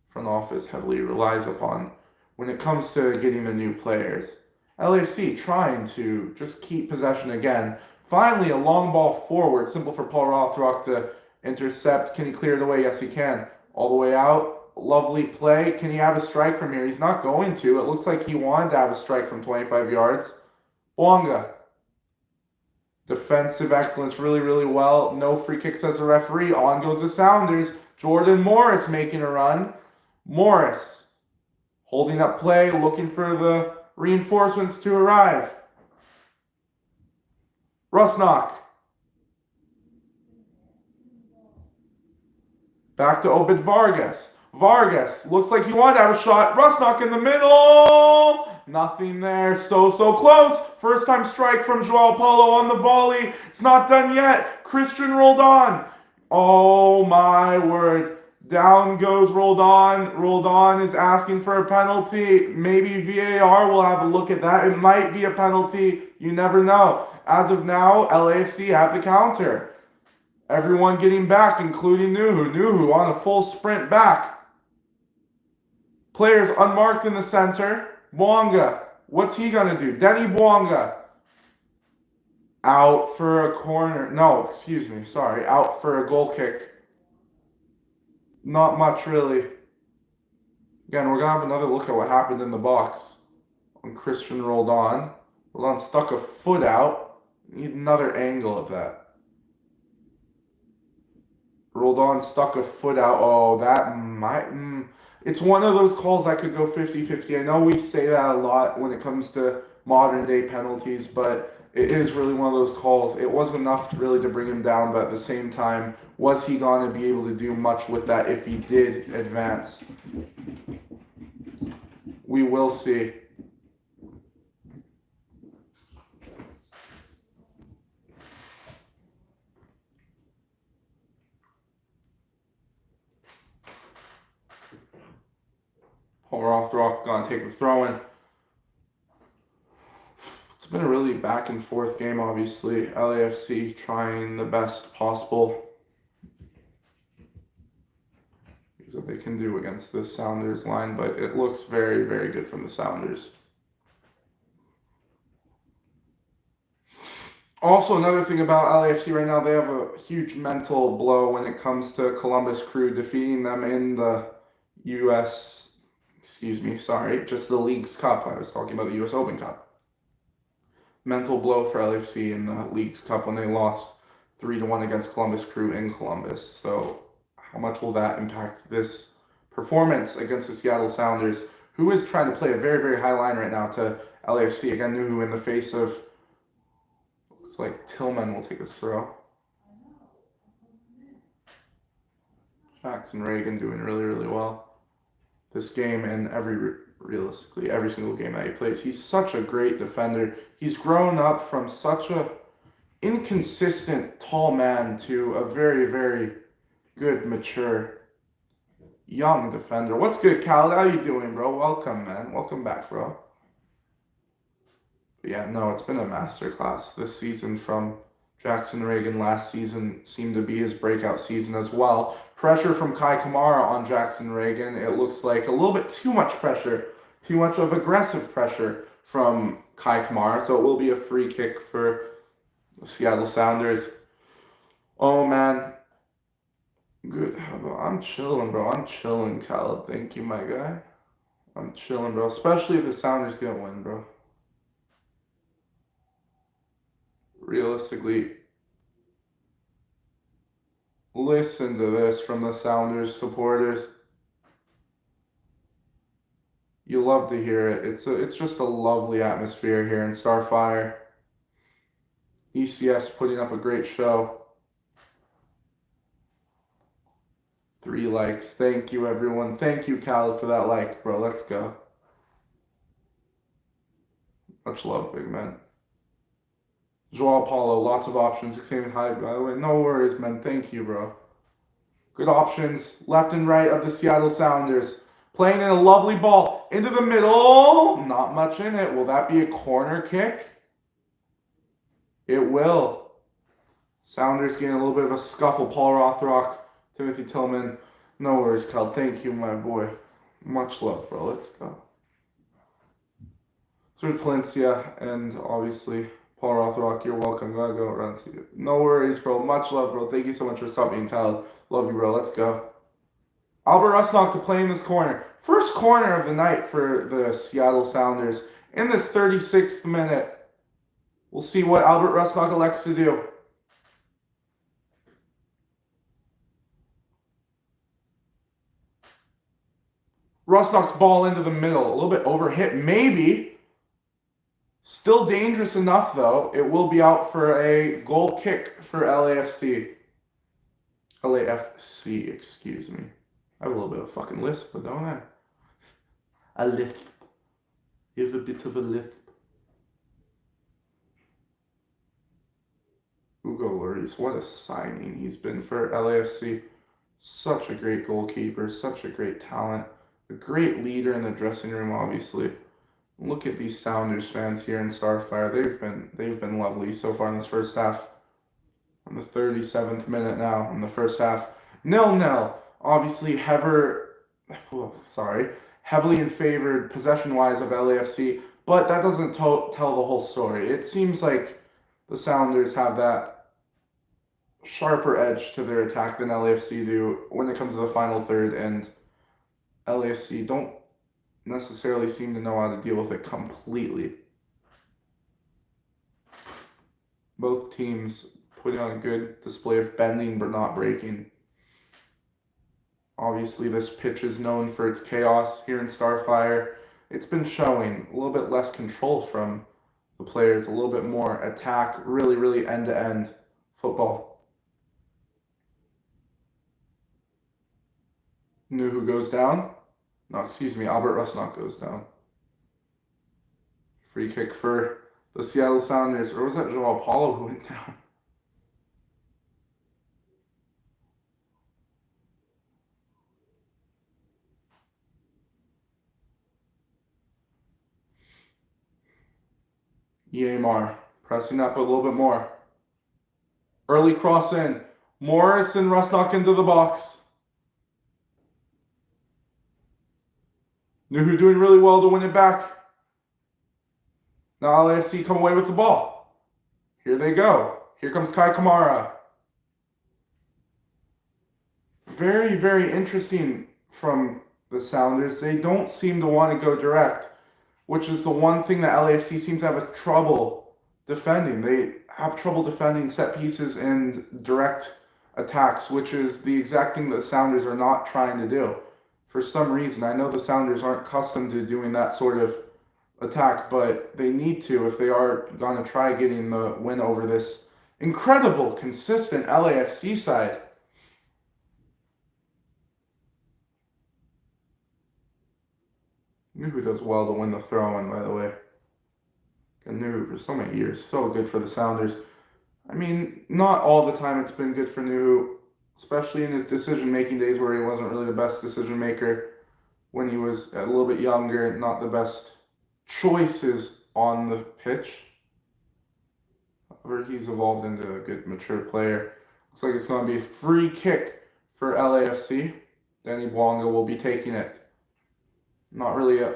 front office heavily relies upon when it comes to getting the new players. LAFC trying to just keep possession again. Finally, a long ball forward. Simple for Paul Rothrock to intercept. Can he clear it away? Yes, he can. All the way out. Lovely play. Can he have a strike from here? He's not going to. It looks like he wanted to have a strike from 25 yards. Bwanga. Defensive excellence really, really well. No free kicks as a referee. On goes the Sounders. Jordan Morris making a run. Morris holding up play, looking for the reinforcements to arrive. Rusnak. Back to Obed Vargas. Vargas looks like he wanted to have a shot. Rusnak in the middle. Nothing there. So close. First time strike from Joao Paulo on the volley. It's not done yet. Christian Roldan. Oh my word. Down goes Roldan. Roldan is asking for a penalty. Maybe VAR will have a look at that. It might be a penalty. You never know. As of now, LAFC have the counter. Everyone getting back, including Nuhu. Nuhu on a full sprint back. Players unmarked in the center. Bwanga. What's he going to do? Denny Bwanga. Out for a corner. No, excuse me. Sorry. Out for a goal kick. Not much, really. Again, we're going to have another look at what happened in the box on Christian Roldan. Roldan stuck a foot out. Need another angle of that. Roldan stuck a foot out. Oh, that might... It's one of those calls that could go 50-50. I know we say that a lot when it comes to modern-day penalties, but it is really one of those calls. It wasn't enough really to bring him down, but at the same time, was he going to be able to do much with that if he did advance? We will see. Paul Rothrock going to take a throw-in. It's been a really back and forth game, obviously. LAFC trying the best possible that they can do against this Sounders line, but it looks very, very good from the Sounders. Also, another thing about LAFC right now, they have a huge mental blow when it comes to Columbus Crew, defeating them in the just the Leagues Cup. I was talking about the U.S. Open Cup. Mental blow for LAFC in the Leagues Cup when they lost 3-1 against Columbus Crew in Columbus. So how much will that impact this performance against the Seattle Sounders, who is trying to play a very, very high line right now to LAFC? Again, Nuhu in the face of, looks like Tillman will take this throw. Jackson Reagan doing really, really well this game, and realistically every single game that he plays. He's such a great defender. He's grown up from such a inconsistent tall man to a very, very good, mature, young defender. What's good, Cal? How you doing, bro? Welcome, man. Welcome back, bro. But yeah, no, it's been a masterclass this season from Jackson Reagan. Last season seemed to be his breakout season as well. Pressure from Kai Kamara on Jackson Reagan. It looks like a little bit too much pressure, too much of aggressive pressure from Kai Kamara. So it will be a free kick for the Seattle Sounders. Oh, man. Good. I'm chilling, bro. I'm chilling, Khaled. Thank you, my guy. I'm chilling, bro. Especially if the Sounders get a win, bro. Realistically, listen to this from the Sounders supporters. You love to hear it. It's just a lovely atmosphere here in Starfire. ECS putting up a great show. 3 likes. Thank you, everyone. Thank you, Khaled, for that like, bro. Let's go. Much love, big man. Joao Paulo, lots of options. Extremely high, by the way. No worries, man. Thank you, bro. Good options, left and right of the Seattle Sounders. Playing in a lovely ball into the middle. Not much in it. Will that be a corner kick? It will. Sounders getting a little bit of a scuffle. Paul Rothrock, Timothy Tillman. No worries, Cal. Thank you, my boy. Much love, bro. Let's go. So There's Palencia, and obviously Paul Rothrock, you're welcome. Gotta go around see you. No worries, bro. Much love, bro. Thank you so much for stopping, Kyle. Love you, bro. Let's go. Albert Rusnock to play in this corner. First corner of the night for the Seattle Sounders. In this 36th minute, we'll see what Albert Rusnock elects to do. Rusnock's ball into the middle. A little bit overhit, maybe. Still dangerous enough, though. It will be out for a goal kick for LAFC. LAFC, excuse me. I have a little bit of a fucking lisp, but don't I? A lisp. You have a bit of a lisp. Hugo Lloris, what a signing he's been for LAFC. Such a great goalkeeper, such a great talent. A great leader in the dressing room, obviously. Look at these Sounders fans here in Starfire. They've been lovely so far in this first half. On the 37th minute now in the first half. 0-0. Obviously, heavily in favored possession-wise of LAFC, but that doesn't tell the whole story. It seems like the Sounders have that sharper edge to their attack than LAFC do when it comes to the final third, and LAFC don't necessarily seem to know how to deal with it completely. Both teams putting on a good display of bending but not breaking. Obviously, this pitch is known for its chaos here in Starfire. It's been showing a little bit less control from the players, a little bit more attack, really end-to-end football. Knew who goes down? No, excuse me, Albert Rusnock goes down. Free kick for the Seattle Sounders. Or was that Joao Paulo who went down? Yamar pressing up a little bit more. Early cross in. Morris and Rusnock into the box. Nuhu doing really well to win it back. Now LAFC come away with the ball. Here they go. Here comes Kai Kamara. Very interesting from the Sounders. They don't seem to want to go direct, which is the one thing that LAFC seems to have trouble defending. They have trouble defending set pieces and direct attacks, which is the exact thing that Sounders are not trying to do. For some reason, I know the Sounders aren't accustomed to doing that sort of attack, but they need to if they are going to try getting the win over this incredible, consistent LAFC side. Nuhu does well to win the throw-in, by the way. Nuhu for so many years, so good for the Sounders. I mean, not all the time it's been good for Nuhu, especially in his decision-making days where he wasn't really the best decision-maker. When he was a little bit younger, not the best choices on the pitch. However, he's evolved into a good, mature player. Looks like it's going to be a free kick for LAFC. Danny Bwanga will be taking it. Not really an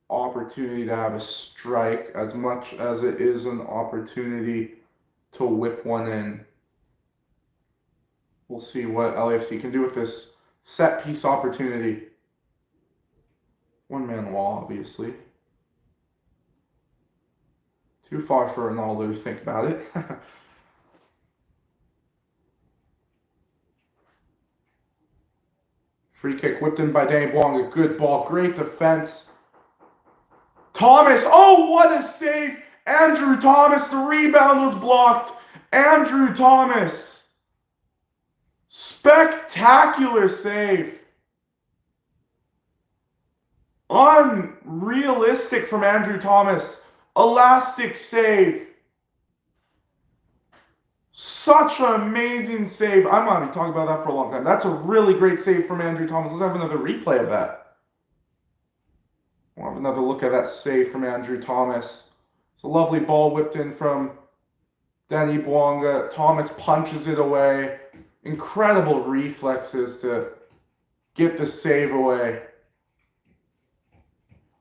opportunity to have a strike as much as it is an opportunity to whip one in. We'll see what LAFC can do with this set piece opportunity. One-man wall, obviously. Too far for Ronaldo to think about it. Free kick whipped in by Danny Bwanga. Good ball. Great defense. Thomas. Oh, what a save. Andrew Thomas. The rebound was blocked. Andrew Thomas. Spectacular save. Unrealistic from Andrew Thomas. Elastic save. Such an amazing save. I'm going to be talking about that for a long time. That's a really great save from Andrew Thomas. Let's have another replay of that. We'll have another look at that save from Andrew Thomas. It's a lovely ball whipped in from Danny Bwanga. Thomas punches it away. Incredible reflexes to get the save away.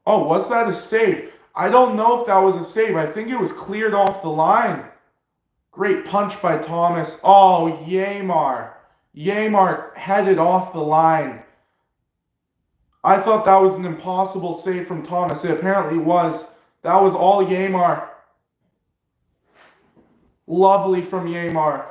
Oh, was that a save? I don't know if that was a save. I think it was cleared off the line. Great punch by Thomas. Oh, Yamar. Yamar headed off the line. I thought that was an impossible save from Thomas. It apparently was. That was all Yamar. Lovely from Yamar.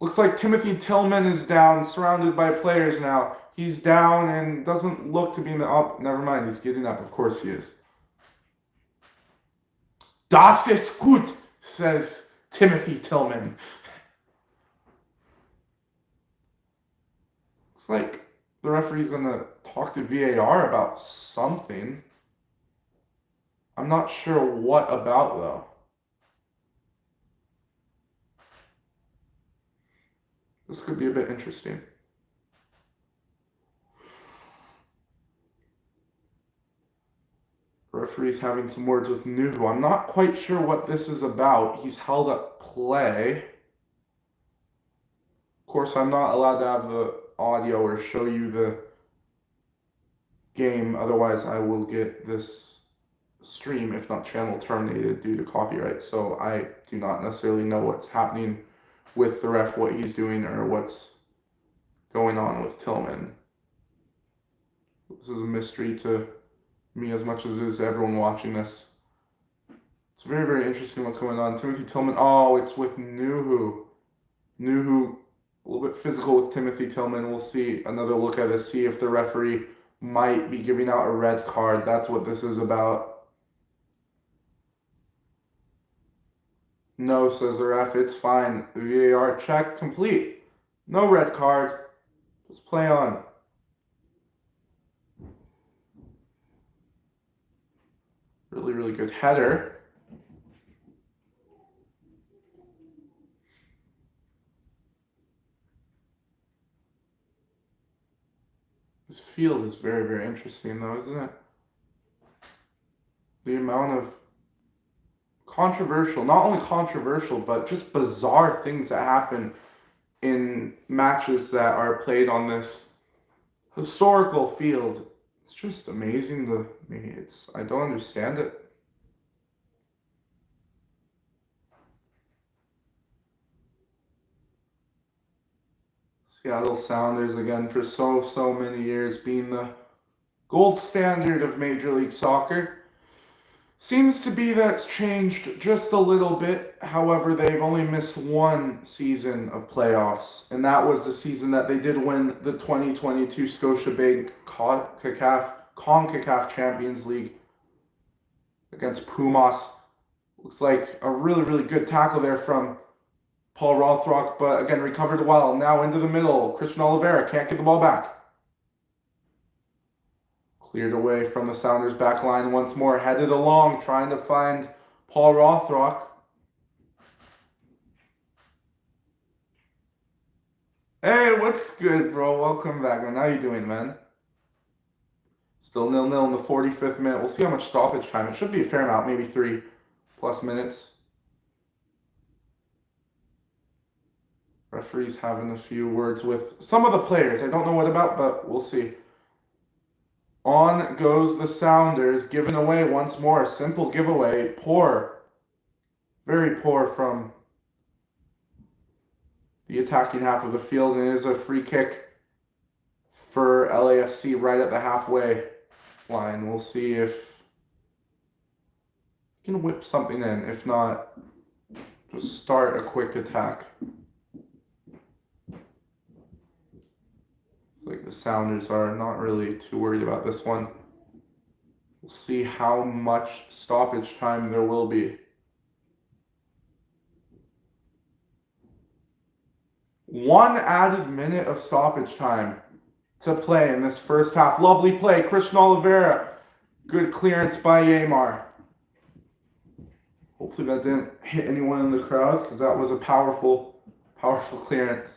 Looks like Timothy Tillman is down, surrounded by players now. He's down and doesn't look to be in the up. Never mind, he's getting up. Of course he is. Das ist gut, says Timothy Tillman. Looks like the referee's going to talk to VAR about something. I'm not sure what about, though. This could be a bit interesting. Referee's having some words with Nuhu. I'm not quite sure what this is about. He's held up play. Of course, I'm not allowed to have the audio or show you the game. Otherwise, I will get this stream, if not channel, terminated due to copyright. So I do not necessarily know what's happening with the ref, what he's doing, or what's going on with Tillman. This is a mystery to me as much as it is to everyone watching this. It's very, very interesting what's going on. Timothy Tillman. Oh, it's with Nuhu. Nuhu, a little bit physical with Timothy Tillman. We'll see another look at this, see if the referee might be giving out a red card. That's what this is about. No, says the ref. It's fine. VAR check complete. No red card. Just play on. Really, really good header. This field is very, very interesting, though, isn't it? The amount of controversial, not only controversial, but just bizarre things that happen in matches that are played on this historical field. It's just amazing to me. I don't understand it. Seattle Sounders, again, for so many years, being the gold standard of Major League Soccer. Seems to be that's changed just a little bit. However, they've only missed one season of playoffs, and that was the season that they did win the 2022 Scotiabank CONCACAF Champions League against Pumas. Looks like a really, really good tackle there from Paul Rothrock, but again, recovered well. Now into the middle. Christian Oliveira can't get the ball back. Cleared away from the Sounders back line once more. Headed along, trying to find Paul Rothrock. Hey, what's good, bro? Welcome back, man. How you doing, man? Still 0-0 in the 45th minute. We'll see how much stoppage time. It should be a fair amount, maybe 3+ minutes. Referee's having a few words with some of the players. I don't know what about, but we'll see. On goes the Sounders, given away once more. Simple giveaway. Poor. Very poor from the attacking half of the field. And it is a free kick for LAFC right at the halfway line. We'll see if we can whip something in. If not, just start a quick attack. Like the Sounders are not really too worried about this one. We'll see how much stoppage time there will be. One added minute of stoppage time to play in this first half. Lovely play, Christian Oliveira. Good clearance by Yamar. Hopefully that didn't hit anyone in the crowd, because that was a powerful, powerful clearance.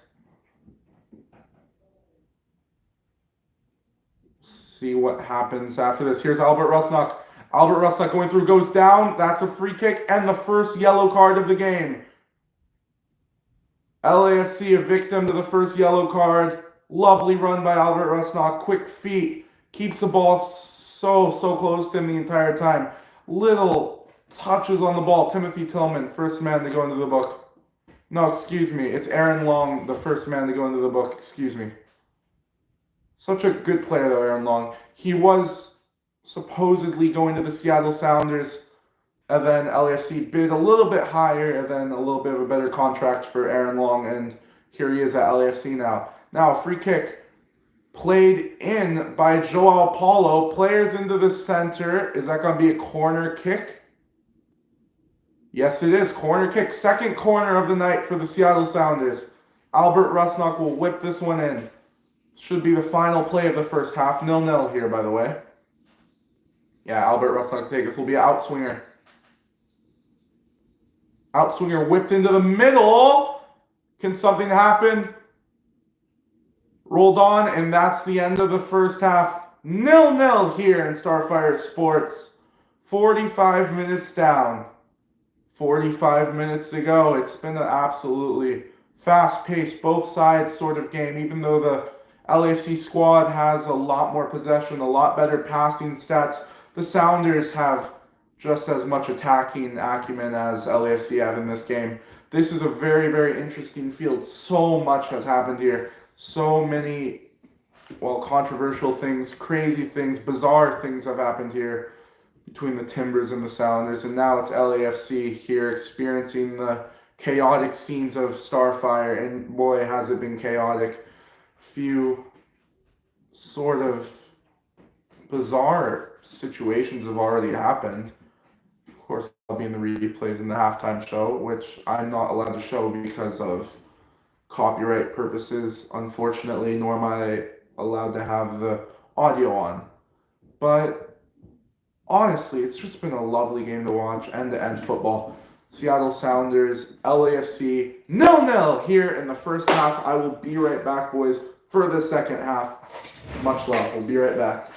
See what happens after this. Here's Albert Rusnak. Albert Rusnak going through, goes down. That's a free kick and the first yellow card of the game. LAFC a victim to the first yellow card. Lovely run by Albert Rusnak. Quick feet. Keeps the ball So close to him the entire time. Little touches on the ball. Timothy Tillman, first man to go into the book. No, excuse me. It's Aaron Long, the first man to go into the book. Excuse me. Such a good player, though, Aaron Long. He was supposedly going to the Seattle Sounders, and then LAFC bid a little bit higher, and then a little bit of a better contract for Aaron Long, and here he is at LAFC now. Now, free kick played in by Joao Paulo. Players into the center. Is that going to be a corner kick? Yes, it is. Corner kick. Second corner of the night for the Seattle Sounders. Albert Rusnak will whip this one in. Should be the final play of the first half. 0-0 here, by the way. Yeah, Albert Rusnak take this will be an outswinger. Outswinger whipped into the middle. Can something happen? Rolled on, and that's the end of the first half. 0-0 here in Starfire Sports. 45 minutes down. 45 minutes to go. It's been an absolutely fast-paced, both sides sort of game, even though the LAFC squad has a lot more possession, a lot better passing stats. The Sounders have just as much attacking acumen as LAFC have in this game. This is a very, very interesting field. So much has happened here. So many, controversial things, crazy things, bizarre things have happened here between the Timbers and the Sounders. And now it's LAFC here experiencing the chaotic scenes of Starfire. And boy, has it been chaotic. Few sort of bizarre situations have already happened. Of course, I'll be in the replays in the halftime show, which I'm not allowed to show because of copyright purposes, unfortunately, nor am I allowed to have the audio on. But honestly, it's just been a lovely game to watch, end-to-end football. Seattle Sounders, LAFC, 0-0 here in the first half. I will be right back, boys, for the second half. Much love. We'll be right back.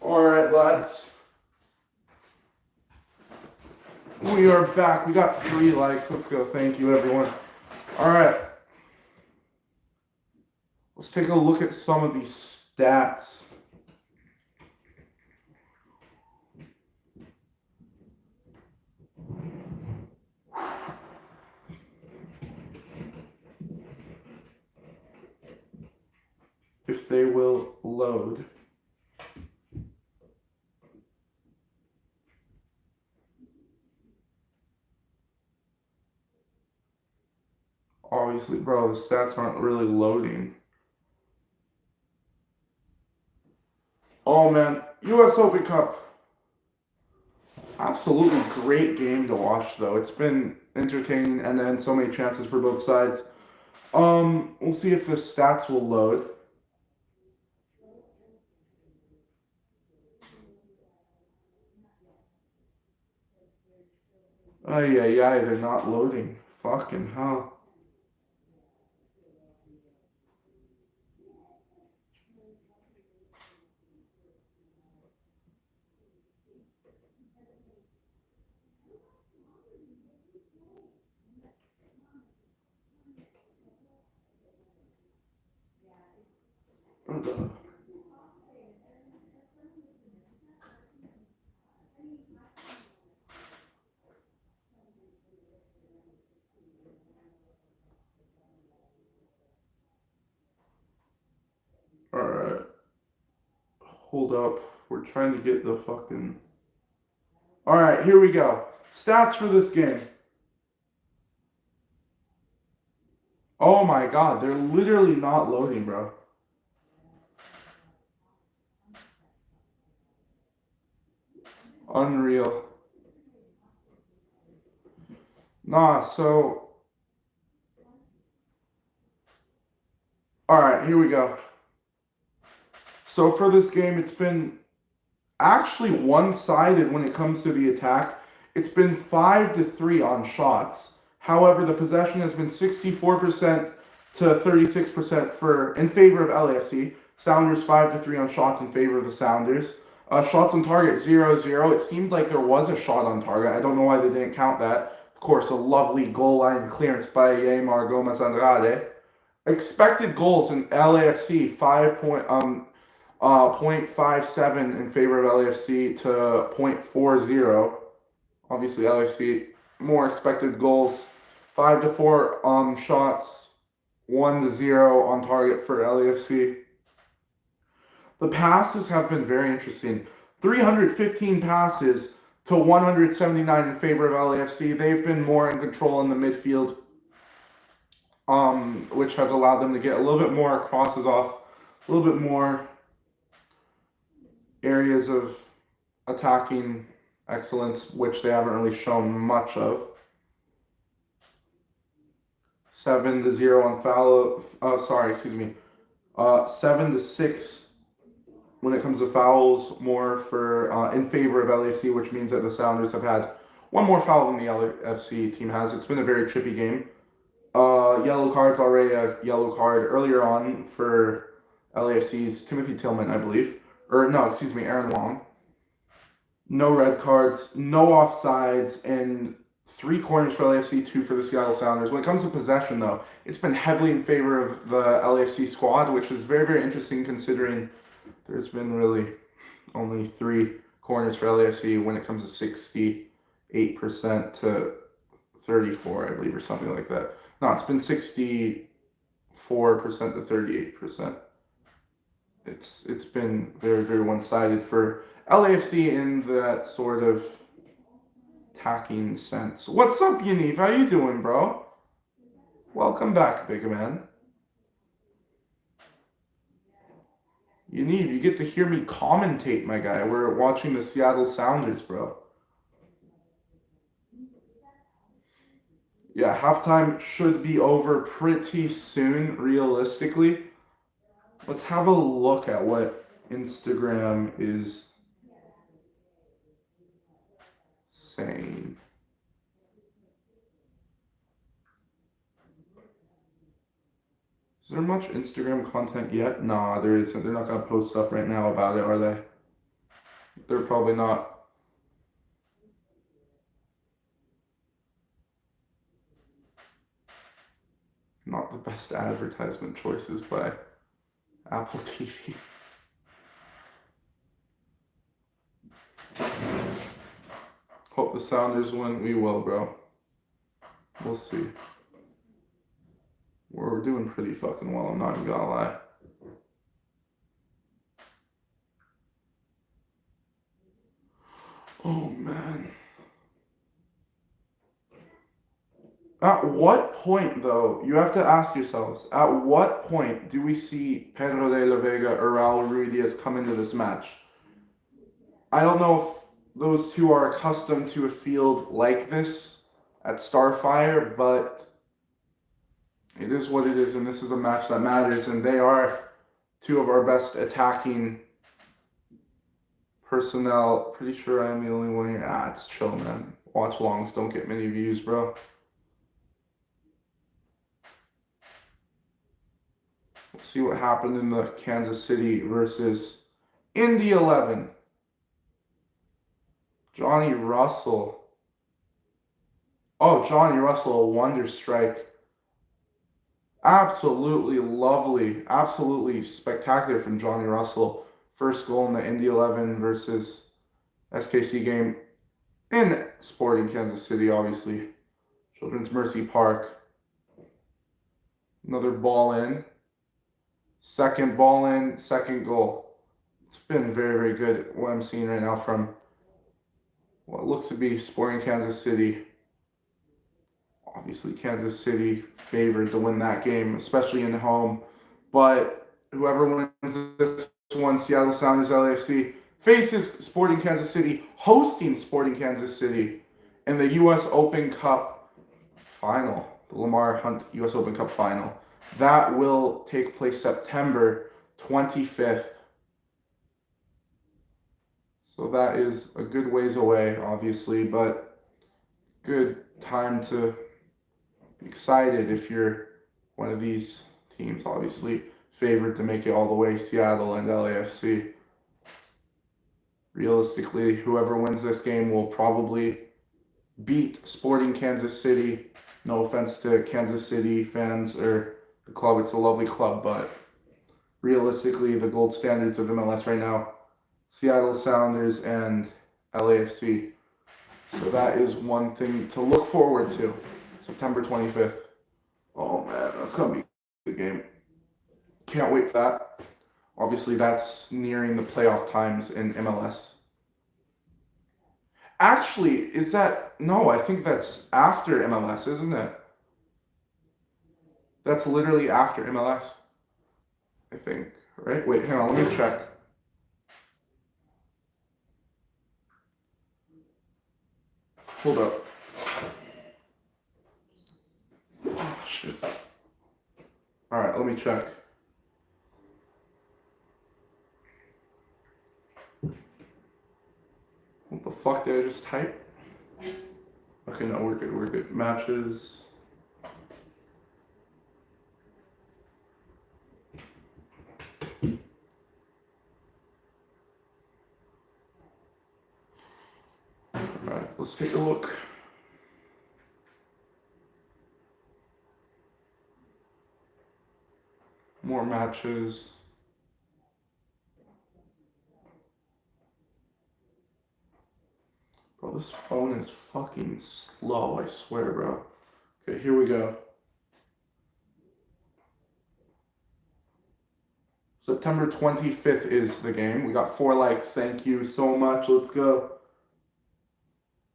All right, lads. We are back. We got 3 likes. Let's go. Thank you, everyone. All right. Let's take a look at some of these stats. if they will load. Obviously, bro, the stats aren't really loading. Oh, man. U.S. Open Cup. Absolutely great game to watch, though. It's been entertaining, and then so many chances for both sides. We'll see if the stats will load. Oh, yeah, they're not loading. Fucking hell. Alright. Hold up. We're trying to get the fucking... Alright, here we go. Stats for this game. Oh my god, they're literally not loading, bro. Unreal. Nah, so... Alright, here we go. So for this game, it's been actually one-sided when it comes to the attack. It's been 5-3 on shots. However, the possession has been 64% to 36% in favor of LAFC. Sounders 5-3 on shots in favor of the Sounders. Shots on target 0-0. It seemed like there was a shot on target. I don't know why they didn't count that. Of course, a lovely goal line clearance by Yeimar Gomez Andrade. Expected goals in LAFC 0.57 in favor of LAFC to 0.40. Obviously, LAFC more expected goals, 5-4 shots, 1-0 on target for LAFC. The passes have been very interesting. 315 passes to 179 in favor of LAFC. They've been more in control in the midfield, which has allowed them to get a little bit more crosses off, a little bit more areas of attacking excellence, which they haven't really shown much of. 7-0 on foul. 7-6 when it comes to fouls, more for in favor of LAFC, which means that the Sounders have had one more foul than the LAFC team has. It's been a very chippy game. Yellow cards, already a yellow card earlier on for LAFC's Timothy Tillman, I believe. Aaron Long. No red cards, no offsides, and 3 corners for LAFC, 2 for the Seattle Sounders. When it comes to possession, though, it's been heavily in favor of the LAFC squad, which is very, very interesting considering there's been really only 3 corners for LAFC when it comes to 68% to 34, I believe, or something like that. No, it's been 64% to 38%. It's been very, very one-sided for LAFC in that sort of attacking sense. What's up, Yaniv? How you doing, bro? Welcome back, big man. Yaniv, you get to hear me commentate, my guy. We're watching the Seattle Sounders, bro. Yeah, halftime should be over pretty soon, realistically. Let's have a look at what Instagram is saying. Is there much Instagram content yet? Nah, there isn't. They're not going to post stuff right now about it, are they? They're probably not. Not the best advertisement choices by Apple TV. Hope the Sounders win. We will, bro. We'll see. We're doing pretty fucking well, I'm not even gonna lie. Oh, man. At what point, though, you have to ask yourselves, at what point do we see Pedro de la Vega or Raul Ruidiaz come into this match? I don't know if those two are accustomed to a field like this at Starfire, but it is what it is, and this is a match that matters, and they are two of our best attacking personnel. Pretty sure I'm the only one here. It's chill, man. Watchalongs don't get many views, bro. Let's see what happened in the Kansas City versus Indy 11. Johnny Russell. Oh, Johnny Russell, a wonder strike. Absolutely lovely. Absolutely spectacular from Johnny Russell. First goal in the Indy 11 versus SKC game in Sporting Kansas City, obviously. Children's Mercy Park. Another ball in. Second ball in, second goal. It's been very, very good what I'm seeing right now from what looks to be Sporting Kansas City. Obviously, Kansas City favored to win that game, especially in home. But whoever wins this one, Seattle Sounders LAFC, faces Sporting Kansas City, hosting Sporting Kansas City in the U.S. Open Cup final, the Lamar Hunt U.S. Open Cup final. That will take place September 25th. So that is a good ways away, obviously, but good time to be excited if you're one of these teams, obviously favored to make it all the way, Seattle and LAFC. Realistically, whoever wins this game will probably beat Sporting Kansas City. No offense to Kansas City fans or the club, it's a lovely club, but realistically, the gold standards of MLS right now, Seattle Sounders and LAFC. So that is one thing to look forward to. September 25th. Oh man, that's going to be a good game. Can't wait for that. Obviously, that's nearing the playoff times in MLS. Actually, is that... No, I think that's after MLS, isn't it? That's literally after MLS, I think. Right? Wait, hang on, let me check. Hold up. Oh, shit. Alright, let me check. What the fuck did I just type? Okay, no, we're good, we're good. Matches. Alright, let's take a look. More matches. Bro, this phone is fucking slow, I swear, bro. Okay, here we go. September 25th is the game. We got 4 likes. Thank you so much. Let's go.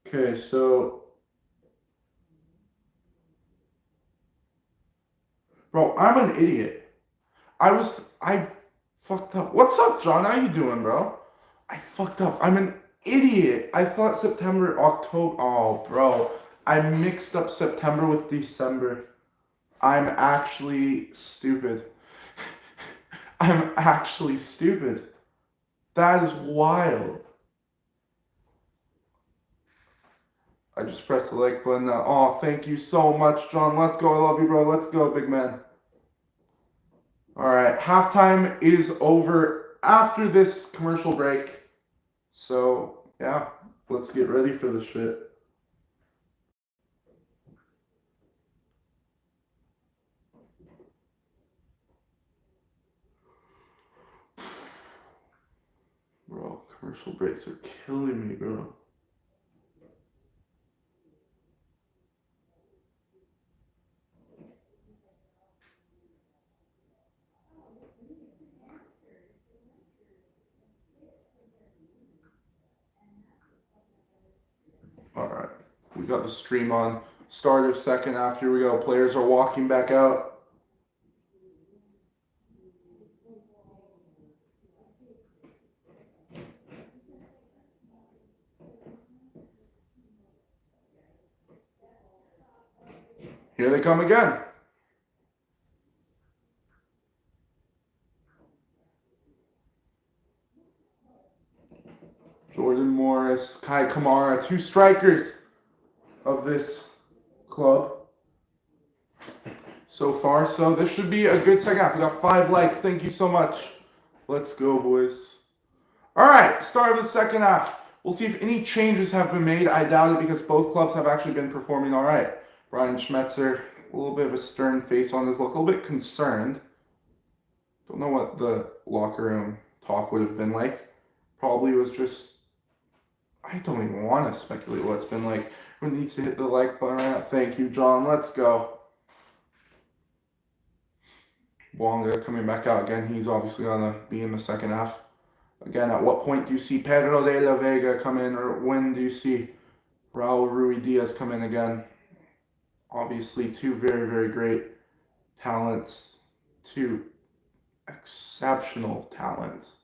Okay, so... Bro, I'm an idiot. I fucked up. What's up, John? How you doing, bro? I fucked up. I'm an idiot. I thought September, October. Oh, bro. I mixed up September with December. I'm actually stupid. I'm actually stupid. That is wild. I just pressed the like button now. Oh, thank you so much, John. Let's go. I love you, bro. Let's go, big man. All right. Halftime is over after this commercial break. So, yeah. Let's get ready for the shit. Bro, commercial breaks are killing me, bro. All right. We got the stream on. Start of second half. Here we go. Players are walking back out. Here they come again. Jordan Morris, Kai Kamara, 2 strikers of this club so far. So this should be a good second half. We got 5 likes. Thank you so much. Let's go, boys. All right, start of the second half. We'll see if any changes have been made. I doubt it because both clubs have actually been performing all right. Brian Schmetzer, a little bit of a stern face on his look, a little bit concerned. Don't know what the locker room talk would have been like. Probably was just, I don't even want to speculate what it's been like. Who needs to hit the like button right now? Thank you, John. Let's go. Wonga coming back out again. He's obviously going to be in the second half. Again, at what point do you see Pedro de la Vega come in, or when do you see Raul Ruiz come in again? Obviously, 2 very, very great talents. 2 exceptional talents.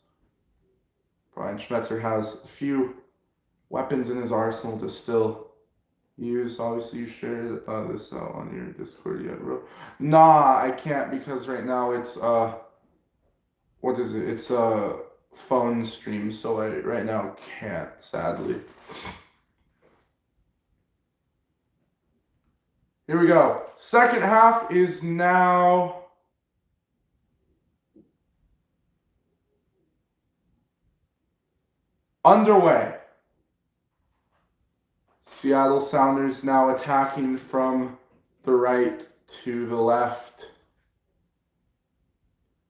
Brian Schmetzer has a few weapons in his arsenal to still use. Obviously, you shared this out on your Discord yet, bro? Nah, I can't because right now it's what is it? It's a phone stream, so I right now can't, sadly. Here we go. Second half is now underway. Seattle Sounders now attacking from the right to the left.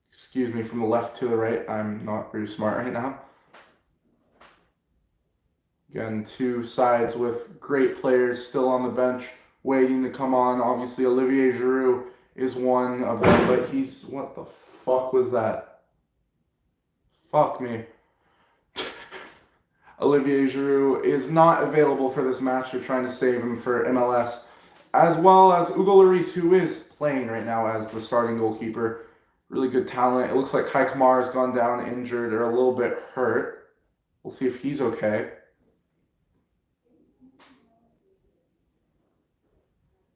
Excuse me, from the left to the right. I'm not very smart right now. Again, 2 sides with great players still on the bench waiting to come on. Obviously, Olivier Giroud is one of them, but he's... What the fuck was that? Fuck me. Olivier Giroud is not available for this match. They're trying to save him for MLS. As well as Hugo Lloris, who is playing right now as the starting goalkeeper. Really good talent. It looks like Kai Kamara has gone down injured or a little bit hurt. We'll see if he's okay.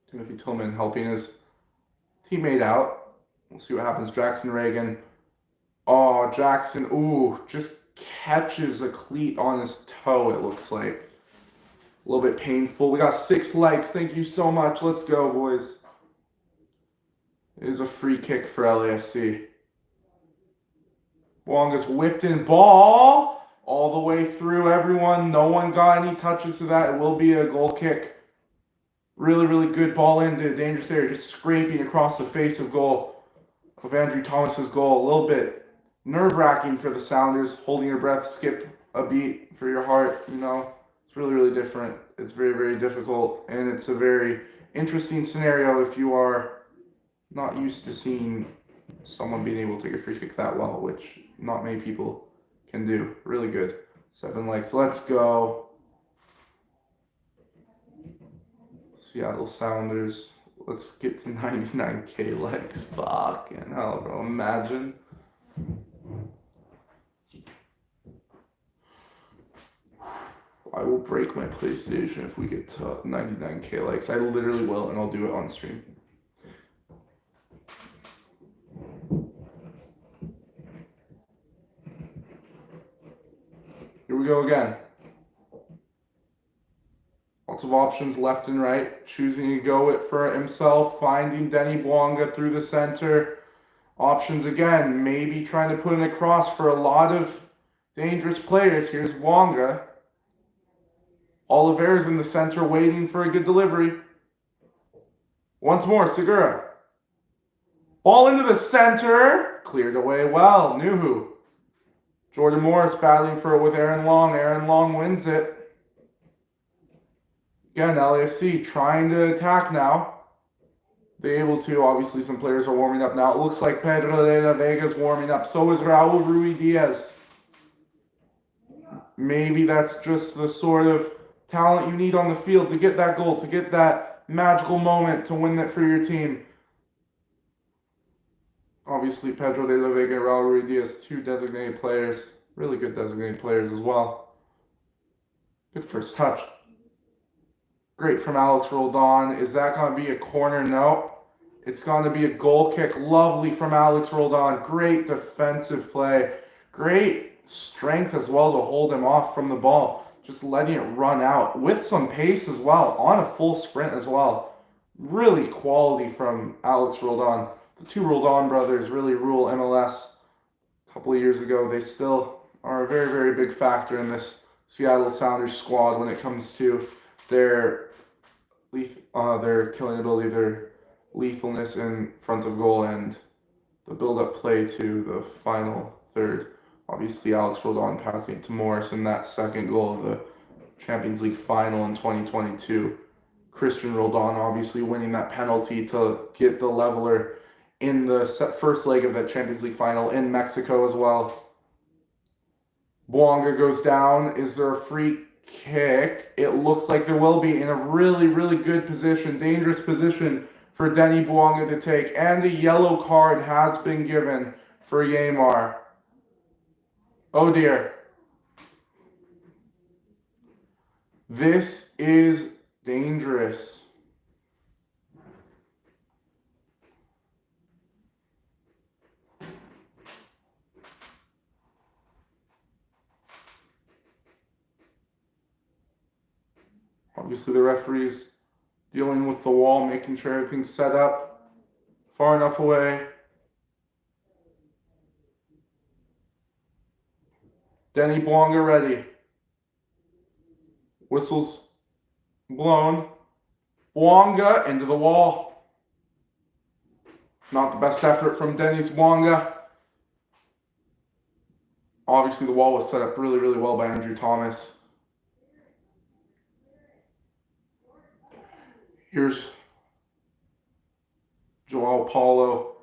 Timothy Tillman helping his teammate out. We'll see what happens. Jackson Reagan. Oh, Jackson. Ooh, just catches a cleat on his toe, it looks like. A little bit painful. We got 6 likes. Thank you so much. Let's go, boys. It is a free kick for LAFC. Wonga's whipped in ball all the way through everyone. No one got any touches to that. It will be a goal kick. Really, really good ball into a dangerous area. Just scraping across the face of goal of Andrew Thomas's goal. A little bit nerve-wracking for the Sounders. Holding your breath, skip a beat for your heart. You know, it's really, really different. It's very, very difficult. And it's a very interesting scenario if you are not used to seeing someone being able to take a free kick that well, which not many people can do. Really good. 7 likes. Let's go. Seattle Sounders. Let's get to 99k likes. Fucking hell, bro. Imagine. I will break my PlayStation if we get to 99k likes. I literally will, and I'll do it on stream. Here we go again. Lots of options left and right. Choosing to go it for himself. Finding Denny Bwanga through the center. Options again. Maybe trying to put it across for a lot of dangerous players. Here's Bwanga. Oliveira's in the center waiting for a good delivery. Once more, Segura. Ball into the center. Cleared away well. Nuhu. Jordan Morris battling for it with Aaron Long. Aaron Long wins it. Again, LAFC trying to attack now. They're able to. Obviously, some players are warming up now. It looks like Pedro de la Vega's warming up. So is Raul Ruiz. Maybe that's just the sort of talent you need on the field to get that goal, to get that magical moment to win that for your team. Obviously, Pedro de la Vega and Raul Ruiz Diaz, 2 designated players. Really good designated players as well. Good first touch. Great from Alex Roldan. Is that going to be a corner? No. It's going to be a goal kick. Lovely from Alex Roldan. Great defensive play. Great strength as well to hold him off from the ball. Just letting it run out with some pace as well. On a full sprint as well. Really quality from Alex Roldan. The 2 Roldan brothers really rule MLS a couple of years ago. They still are a very, very big factor in this Seattle Sounders squad when it comes to their killing ability, their lethalness in front of goal, and the build-up play to the final third. Obviously, Alex Roldan passing it to Morris in that second goal of the Champions League final in 2022. Christian Roldan obviously winning that penalty to get the leveler in the first leg of that Champions League final in Mexico as well. Bouanga goes down. Is there a free kick? It looks like there will be, in a really, really good position, dangerous position for Denny Bouanga to take. And a yellow card has been given for Yamar. Oh dear. This is dangerous. Obviously, the referee's dealing with the wall, making sure everything's set up far enough away. Denny Bouanga ready. Whistles blown. Bouanga into the wall. Not the best effort from Dennis Bouanga. Obviously, the wall was set up really, really well by Andrew Thomas. Here's Joao Paulo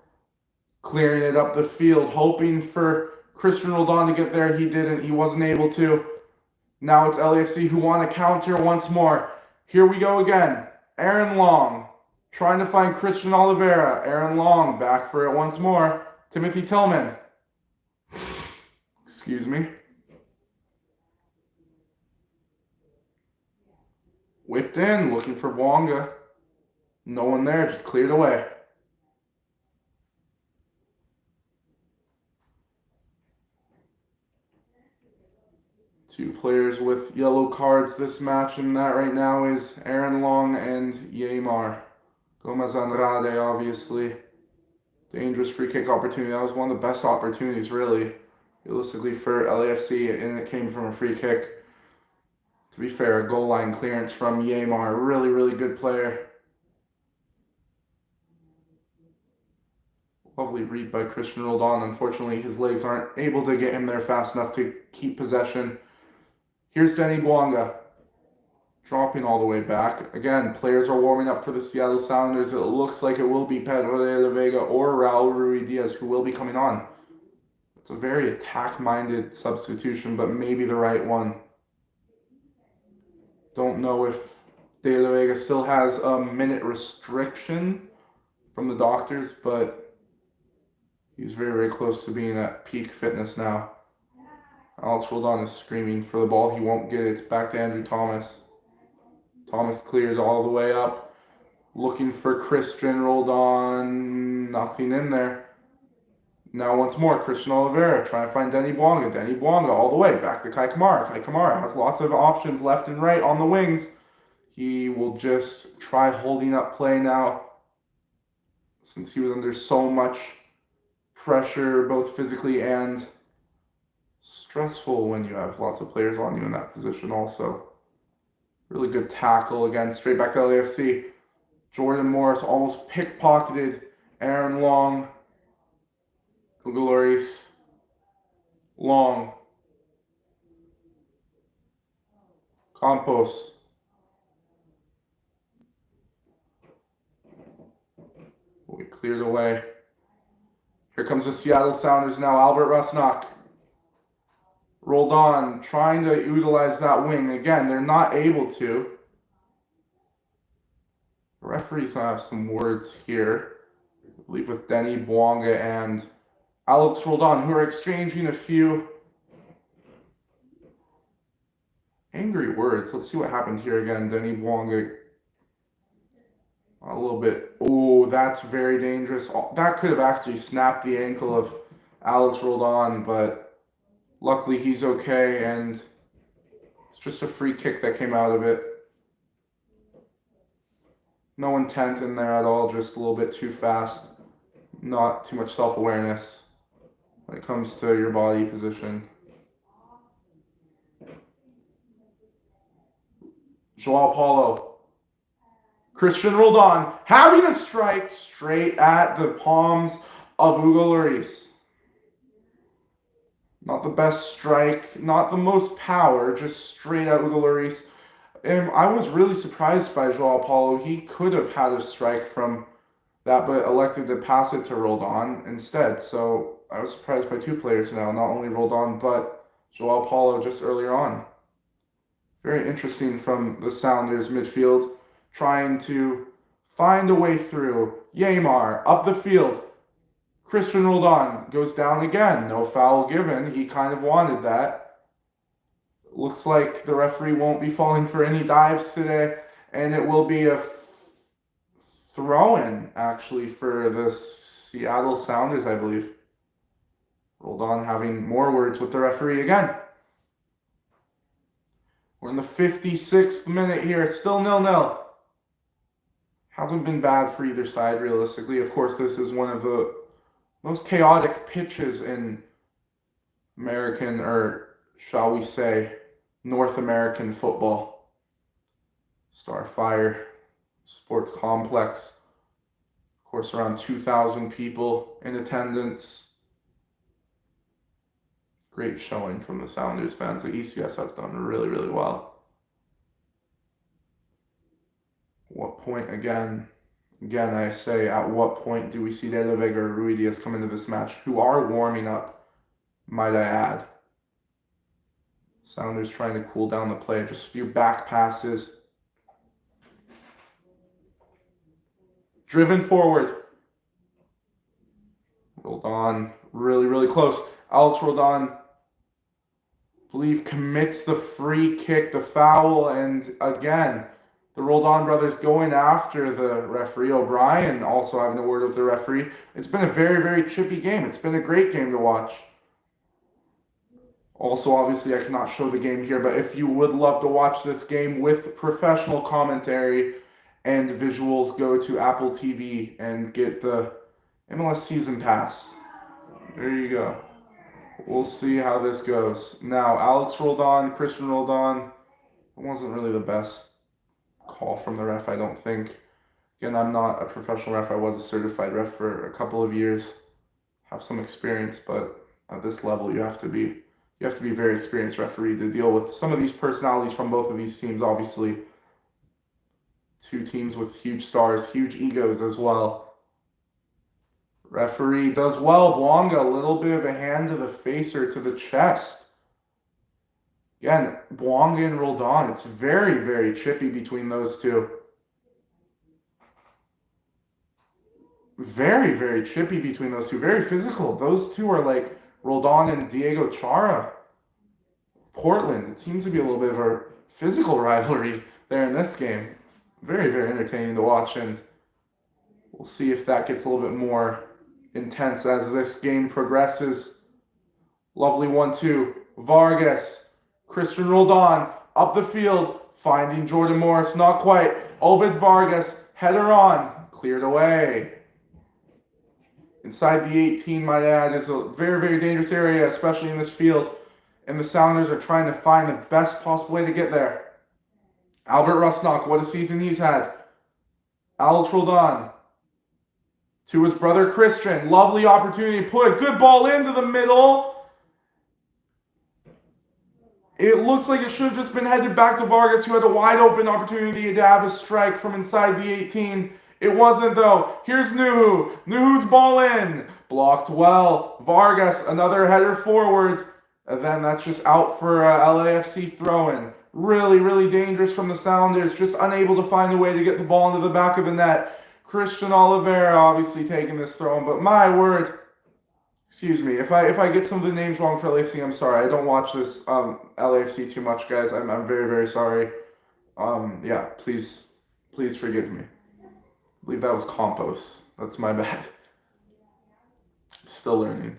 clearing it up the field, hoping for Christian Roldan to get there. He didn't. He wasn't able to. Now it's LAFC who want to counter once more. Here we go again. Aaron Long trying to find Christian Oliveira. Aaron Long back for it once more. Timothy Tillman. Excuse me. Whipped in, looking for Bouanga. No one there, just cleared away. Two players with yellow cards this match, and that right now is Aaron Long and Yamar. Gomez Andrade, obviously. Dangerous free kick opportunity. That was one of the best opportunities, really, realistically, for LAFC, and it came from a free kick. To be fair, a goal line clearance from Yamar. Really, really good player. Lovely read by Christian Roldan. Unfortunately, his legs aren't able to get him there fast enough to keep possession. Here's Denny Bouanga. Dropping all the way back. Again, players are warming up for the Seattle Sounders. It looks like it will be Pedro de la Vega or Raul Ruiz Diaz who will be coming on. It's a very attack-minded substitution, but maybe the right one. Don't know if De La Vega still has a minute restriction from the doctors, but he's very, very close to being at peak fitness now. Alex Roldan is screaming for the ball. He won't get it. It's back to Andrew Thomas. Thomas cleared all the way up. Looking for Christian Roldan. Nothing in there. Now once more, Christian Oliveira trying to find Denny Bouanga. Denny Bouanga all the way back to Kai Kamara. Kai Kamara has lots of options left and right on the wings. He will just try holding up play now, since he was under so much pressure, both physically and stressful when you have lots of players on you in that position also. Really good tackle again, straight back to LAFC. Jordan Morris almost pickpocketed Aaron Long. Hugo Lloris. Long. Campos. We cleared away. Here comes the Seattle Sounders now. Albert Rusnak. Roldan trying to utilize that wing. Again, they're not able to. The referee's going to have some words here. I believe with Denny Bwanga and Alex Roldan, who are exchanging a few angry words. Let's see what happened here again. Denny Bwanga, a little bit. Oh, that's very dangerous. That could have actually snapped the ankle of Alex Roldan, but luckily he's okay, and it's just a free kick that came out of it. No intent in there at all, just a little bit too fast. Not too much self-awareness when it comes to your body position. Joao Paulo. Christian Roldan having a strike straight at the palms of Hugo Lloris. Not the best strike, not the most power, just straight at Hugo Lloris. And I was really surprised by Joao Paulo. He could have had a strike from that, but elected to pass it to Roldan instead. So I was surprised by two players now, not only Roldan, but Joao Paulo just earlier on. Very interesting from the Sounders midfield, trying to find a way through. Yeimar up the field. Christian Roldan goes down again. No foul given. He kind of wanted that. Looks like the referee won't be falling for any dives today, and it will be a throw-in, actually, for the Seattle Sounders, I believe. Roldan having more words with the referee again. We're in the 56th minute here. Still 0-0. Hasn't been bad for either side, realistically. Of course, this is one of the most chaotic pitches in American, or shall we say, North American football. Starfire Sports Complex. Of course, around 2,000 people in attendance. Great showing from the Sounders fans. The ECS has done really, really well. What point, again, I say, at what point do we see De La Vega or Rui Diaz come into this match, who are warming up, might I add. Sounders trying to cool down the play. Just a few back passes. Driven forward. Roldan, really, really close. Alex Roldan, I believe, commits the free kick, the foul, and again, the Roldan brothers going after the referee. O'Brien also having a word with the referee. It's been a very, very chippy game. It's been a great game to watch. Also, obviously, I cannot show the game here, but if you would love to watch this game with professional commentary and visuals, go to Apple TV and get the MLS Season Pass. There you go. We'll see how this goes. Now, Alex Roldan, Christian Roldan, it wasn't really the best call from the ref, I don't think. Again, I'm not a professional ref. I was a certified ref for a couple of years. Have some experience, but at this level, you have to be a very experienced referee to deal with some of these personalities from both of these teams, obviously. Two teams with huge stars, huge egos as well. Referee does well. Bwanga, a little bit of a hand to the face or to the chest. Again, Bwanga and Roldan, it's very, very chippy between those two. Very, very chippy between those two. Very physical. Those two are like Roldan and Diego Chara. Portland. It seems to be a little bit of a physical rivalry there in this game. Very, very entertaining to watch, and we'll see if that gets a little bit more intense as this game progresses. Lovely 1-2. Vargas. Christian Roldan up the field, finding Jordan Morris. Not quite. Obed Vargas. Header on. Cleared away. Inside the 18, might add, is a very, very dangerous area, especially in this field. And the Sounders are trying to find the best possible way to get there. Albert Rusnak, what a season he's had. Alex Roldan to his brother Christian. Lovely opportunity to put a good ball into the middle. It looks like it should have just been headed back to Vargas, who had a wide open opportunity to have a strike from inside the 18. It wasn't, though. Here's Nuhu. Nuhu's ball in. Blocked well. Vargas, another header forward. And then that's just out for LAFC throw-in. Really, really dangerous from the Sounders. Just unable to find a way to get the ball into the back of the net. Christian Oliveira obviously taking this throw-in. But my word, excuse me, if I get some of the names wrong for LAFC, I'm sorry. I don't watch this LAFC too much, guys. I'm very, very sorry. Yeah, please forgive me. I believe that was Campos. That's my bad. Still learning.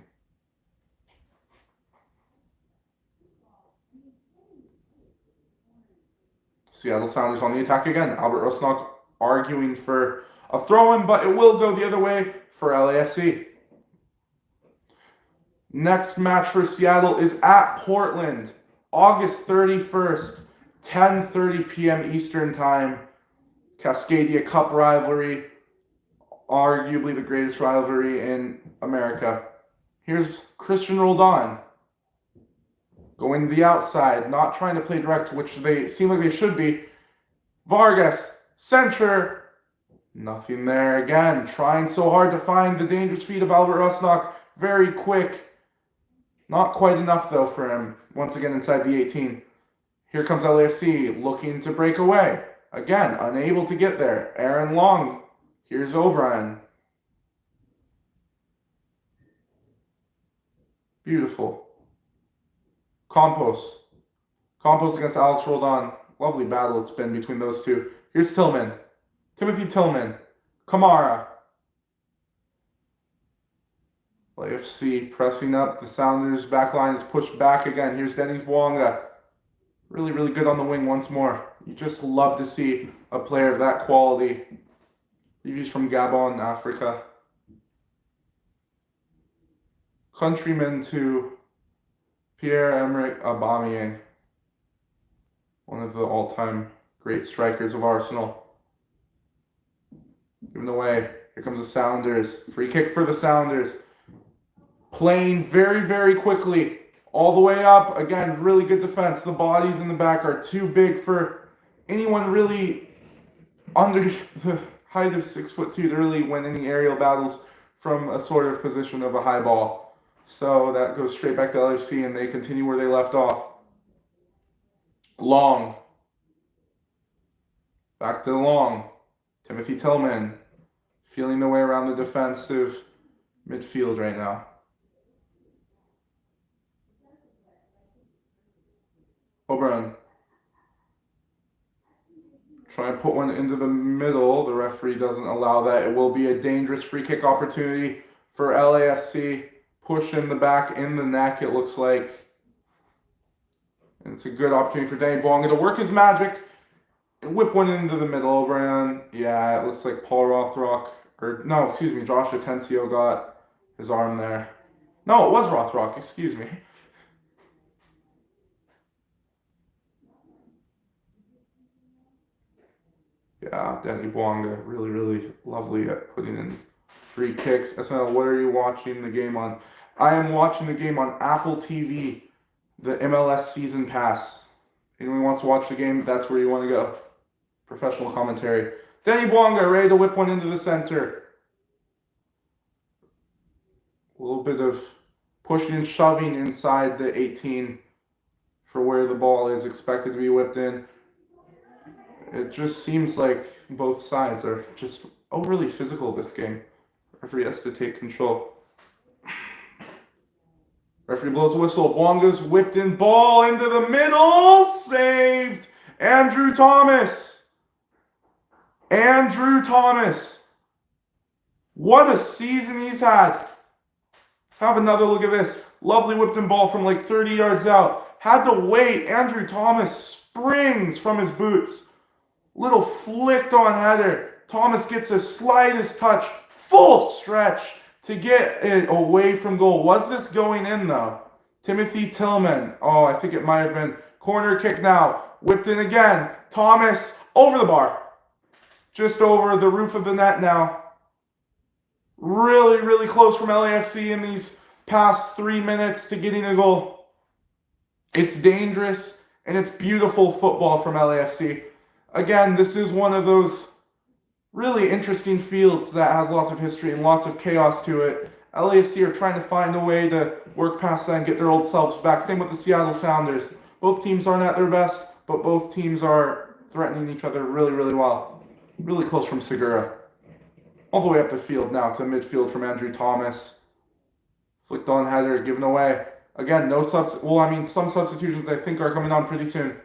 Seattle Sounders on the attack again. Albert Rusnak arguing for a throw-in, but it will go the other way for LAFC. Next match for Seattle is at Portland, August 31st, 10:30 p.m. Eastern Time. Cascadia Cup rivalry, arguably the greatest rivalry in America. Here's Christian Roldan going to the outside, not trying to play direct, which they seem like they should be. Vargas, center. Nothing there again. Trying so hard to find the dangerous feet of Albert Rusnak. Very quick. Not quite enough, though, for him. Once again, inside the 18. Here comes LAFC looking to break away. Again, unable to get there. Aaron Long. Here's O'Brien. Beautiful. Campos against Alex Roldan. Lovely battle it's been between those two. Here's Tillman. Timothy Tillman. Kamara. LAFC pressing up. The Sounders backline is pushed back again. Here's Dennis Bouanga. Really, really good on the wing once more. You just love to see a player of that quality. He's from Gabon, Africa. Countryman to Pierre-Emerick Aubameyang, one of the all-time great strikers of Arsenal. Given away. Here comes the Sounders. Free kick for the Sounders. Playing very, very quickly. All the way up. Again, really good defense. The bodies in the back are too big for anyone really under the height of 6'2" to really win any aerial battles from a sort of position of a high ball. So that goes straight back to LAFC, and they continue where they left off. Long. Back to Long. Timothy Tillman. Feeling the way around the defensive midfield right now. O'Brien. Try and put one into the middle. The referee doesn't allow that. It will be a dangerous free kick opportunity for LAFC. Push in the back, in the neck, it looks like. And it's a good opportunity for Danny Bouanga to work his magic and whip one into the middle. O'Brien. Yeah, it looks like Paul Rothrock. Josh Atencio got his arm there. No, it was Rothrock. Excuse me. Yeah, Danny Bouanga, really, really lovely at putting in free kicks. SNL, what are you watching the game on? I am watching the game on Apple TV, the MLS Season Pass. Anyone wants to watch the game, that's where you want to go. Professional commentary. Danny Bouanga ready to whip one into the center. A little bit of pushing and shoving inside the 18 for where the ball is expected to be whipped in. It just seems like both sides are just overly physical this game. Referee has to take control. Referee blows a whistle. Bouanga's whipped in ball into the middle. Saved. Andrew Thomas. What a season he's had. Have another look at this. Lovely whipped in ball from like 30 yards out. Had to wait. Andrew Thomas springs from his boots. Little flicked on header. Thomas gets a slightest touch. Full stretch to get it away from goal. Was this going in though? Timothy Tillman. Oh, I think it might have been. Corner kick now. Whipped in again. Thomas over the bar. Just over the roof of the net now. Really, really close from LAFC in these past 3 minutes to getting a goal. It's dangerous and it's beautiful football from LAFC. Again, this is one of those really interesting fields that has lots of history and lots of chaos to it. LAFC are trying to find a way to work past that and get their old selves back. Same with the Seattle Sounders. Both teams aren't at their best, but both teams are threatening each other really, really well. Really close from Segura. All the way up the field now to midfield from Andrew Thomas. Flicked on header, given away. Again, some substitutions I think are coming on pretty soon.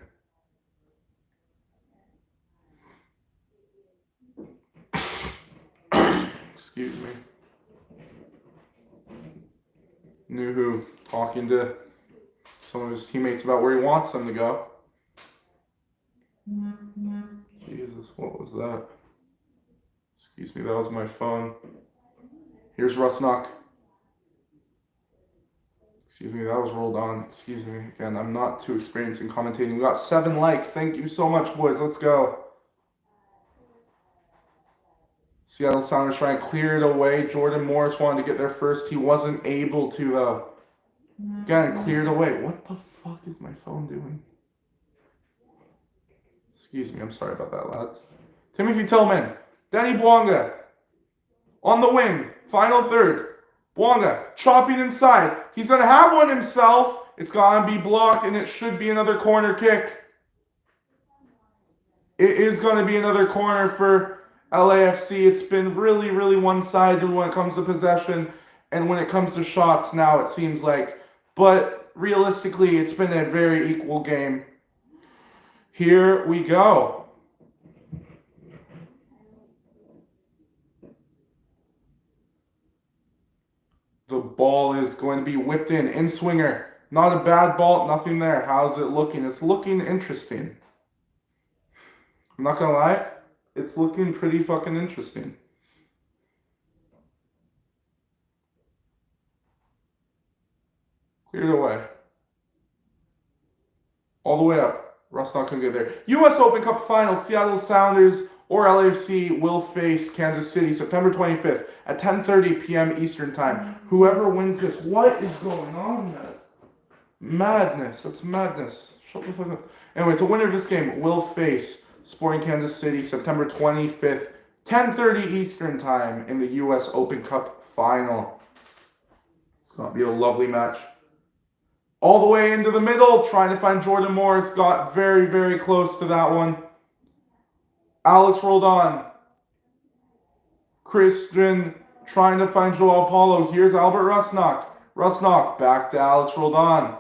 Excuse me. Nuhu talking to some of his teammates about where he wants them to go. Jesus, what was that? Excuse me, that was my phone. Here's Rusnak. Excuse me, that was rolled on. Excuse me. Again, I'm not too experienced in commentating. We got 7 likes. Thank you so much, boys. Let's go. Seattle Sounders trying to clear it away. Jordan Morris wanted to get there first. He wasn't able to, though. Again, cleared away. What the fuck is my phone doing? Excuse me, I'm sorry about that, lads. Timothy Tillman. Danny Bwanga. On the wing. Final third. Bwanga chopping inside. He's going to have one himself. It's going to be blocked, and it should be another corner kick. It is going to be another corner for LAFC. It's been really, really one-sided when it comes to possession and when it comes to shots now, it seems like. But realistically, it's been a very equal game. Here we go. The ball is going to be whipped in swinger. Not a bad ball, nothing there. How's it looking? It's looking interesting. I'm not going to lie. It's looking pretty fucking interesting. Cleared away. All the way up. Russ not going to get there. U.S. Open Cup Final. Seattle Sounders or LAFC will face Kansas City September 25th at 10:30 p.m. Eastern Time. Whoever wins this, what is going on, man? Madness. That's madness. Shut the fuck up. Anyway, the winner of this game will face Sporting Kansas City September 25th, 10:30 Eastern Time in the U.S. Open Cup Final. It's going to be a lovely match. All the way into the middle, trying to find Jordan Morris. Got very, very close to that one. Alex rolled on. Christian trying to find Joao Paulo. Here's Albert Rusnak. Rusnak back to Alex rolled on.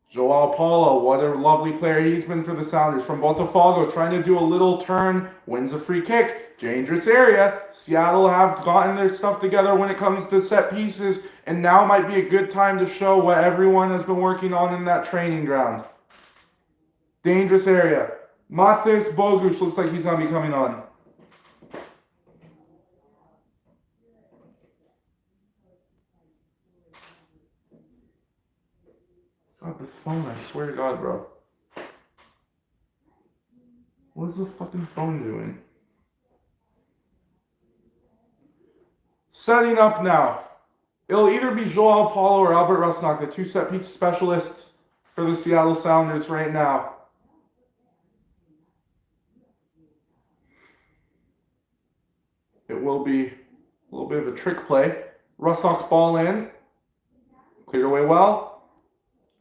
Joao Paulo, what a lovely player he's been for the Sounders. From Botafogo, trying to do a little turn, wins a free kick. Dangerous area. Seattle have gotten their stuff together when it comes to set pieces, and now might be a good time to show what everyone has been working on in that training ground. Dangerous area. Matis Bogusz looks like he's going to be coming on. God, the phone, I swear to God, bro. What is the fucking phone doing? Setting up now. It'll either be Joao Paulo or Albert Rusnak, the 2 set-piece specialists for the Seattle Sounders right now. It will be a little bit of a trick play. Rusnak's ball in. Cleared away well.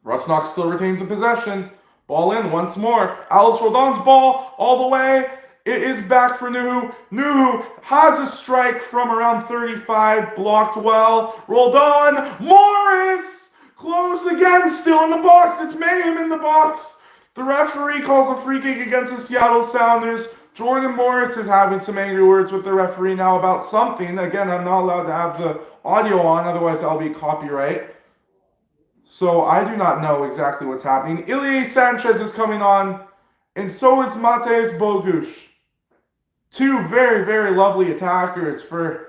Rusnak still retains the possession. Ball in once more. Alex Roldan's ball all the way. It is back for Nuhu. Nuhu has a strike from around 35. Blocked well. Roldan. Morris! Closed again. Still in the box. It's Mayhem in the box. The referee calls a free kick against the Seattle Sounders. Jordan Morris is having some angry words with the referee now about something. Again, I'm not allowed to have the audio on. Otherwise, that'll be copyright. So I do not know exactly what's happening. Ilie Sanchez is coming on, and so is Matis Bogusz. 2 very, very lovely attackers for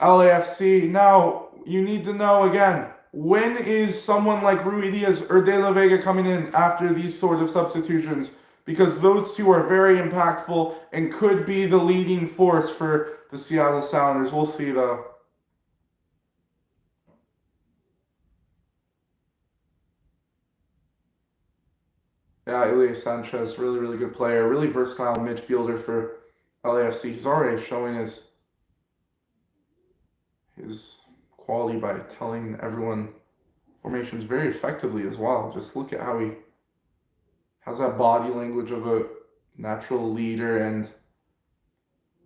LAFC. Now, you need to know again, when is someone like Rui Diaz or De La Vega coming in after these sort of substitutions? Because those 2 are very impactful and could be the leading force for the Seattle Sounders. We'll see, though. Yeah, Ilie Sanchez, really, really good player. Really versatile midfielder for LAFC. He's already showing his quality by telling everyone formations very effectively as well. Just look at how he has that body language of a natural leader and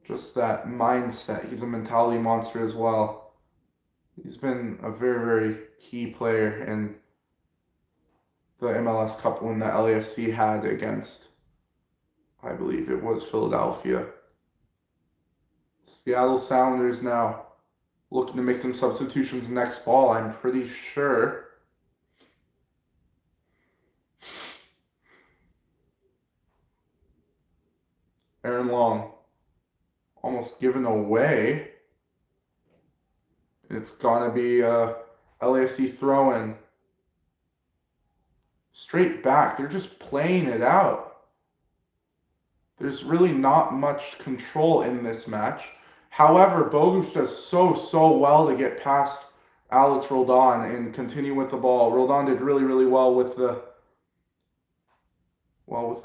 just that mindset. He's a mentality monster as well. He's been a very, very key player in the MLS Cup win that LAFC had against, I believe it was Philadelphia. Seattle Sounders now looking to make some substitutions next ball, I'm pretty sure. Aaron Long almost given away. It's gonna be LAFC throw-in. Straight back, they're just playing it out. There's really not much control in this match. However, Bogusz does so well to get past Alex Roldan and continue with the ball. Roldan did really well with the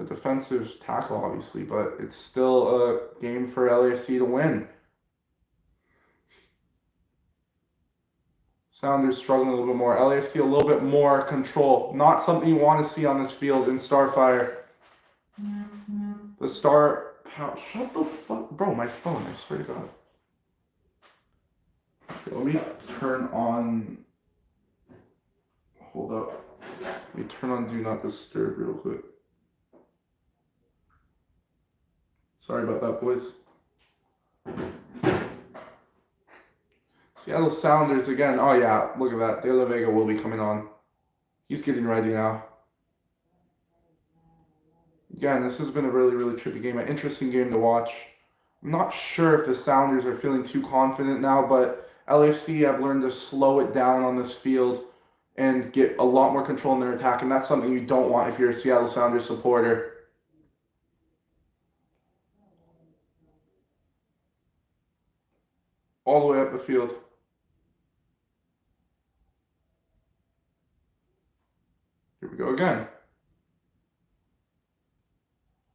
defensive tackle, obviously, but it's still a game for LAFC to win. Sounders struggling a little bit more. LAFC a little bit more control. Not something you want to see on this field in Starfire. The Star... Shut the fuck... Bro, my phone, I swear to God. Okay, let me turn on... Hold up. Let me turn on Do Not Disturb real quick. Sorry about that, boys. Seattle Sounders again. Oh, yeah. Look at that. De La Vega will be coming on. He's getting ready now. Again, this has been a really trippy game. An interesting game to watch. I'm not sure if the Sounders are feeling too confident now, but LAFC have learned to slow it down on this field and get a lot more control in their attack, and that's something you don't want if you're a Seattle Sounders supporter. All the way up the field. Here we go again.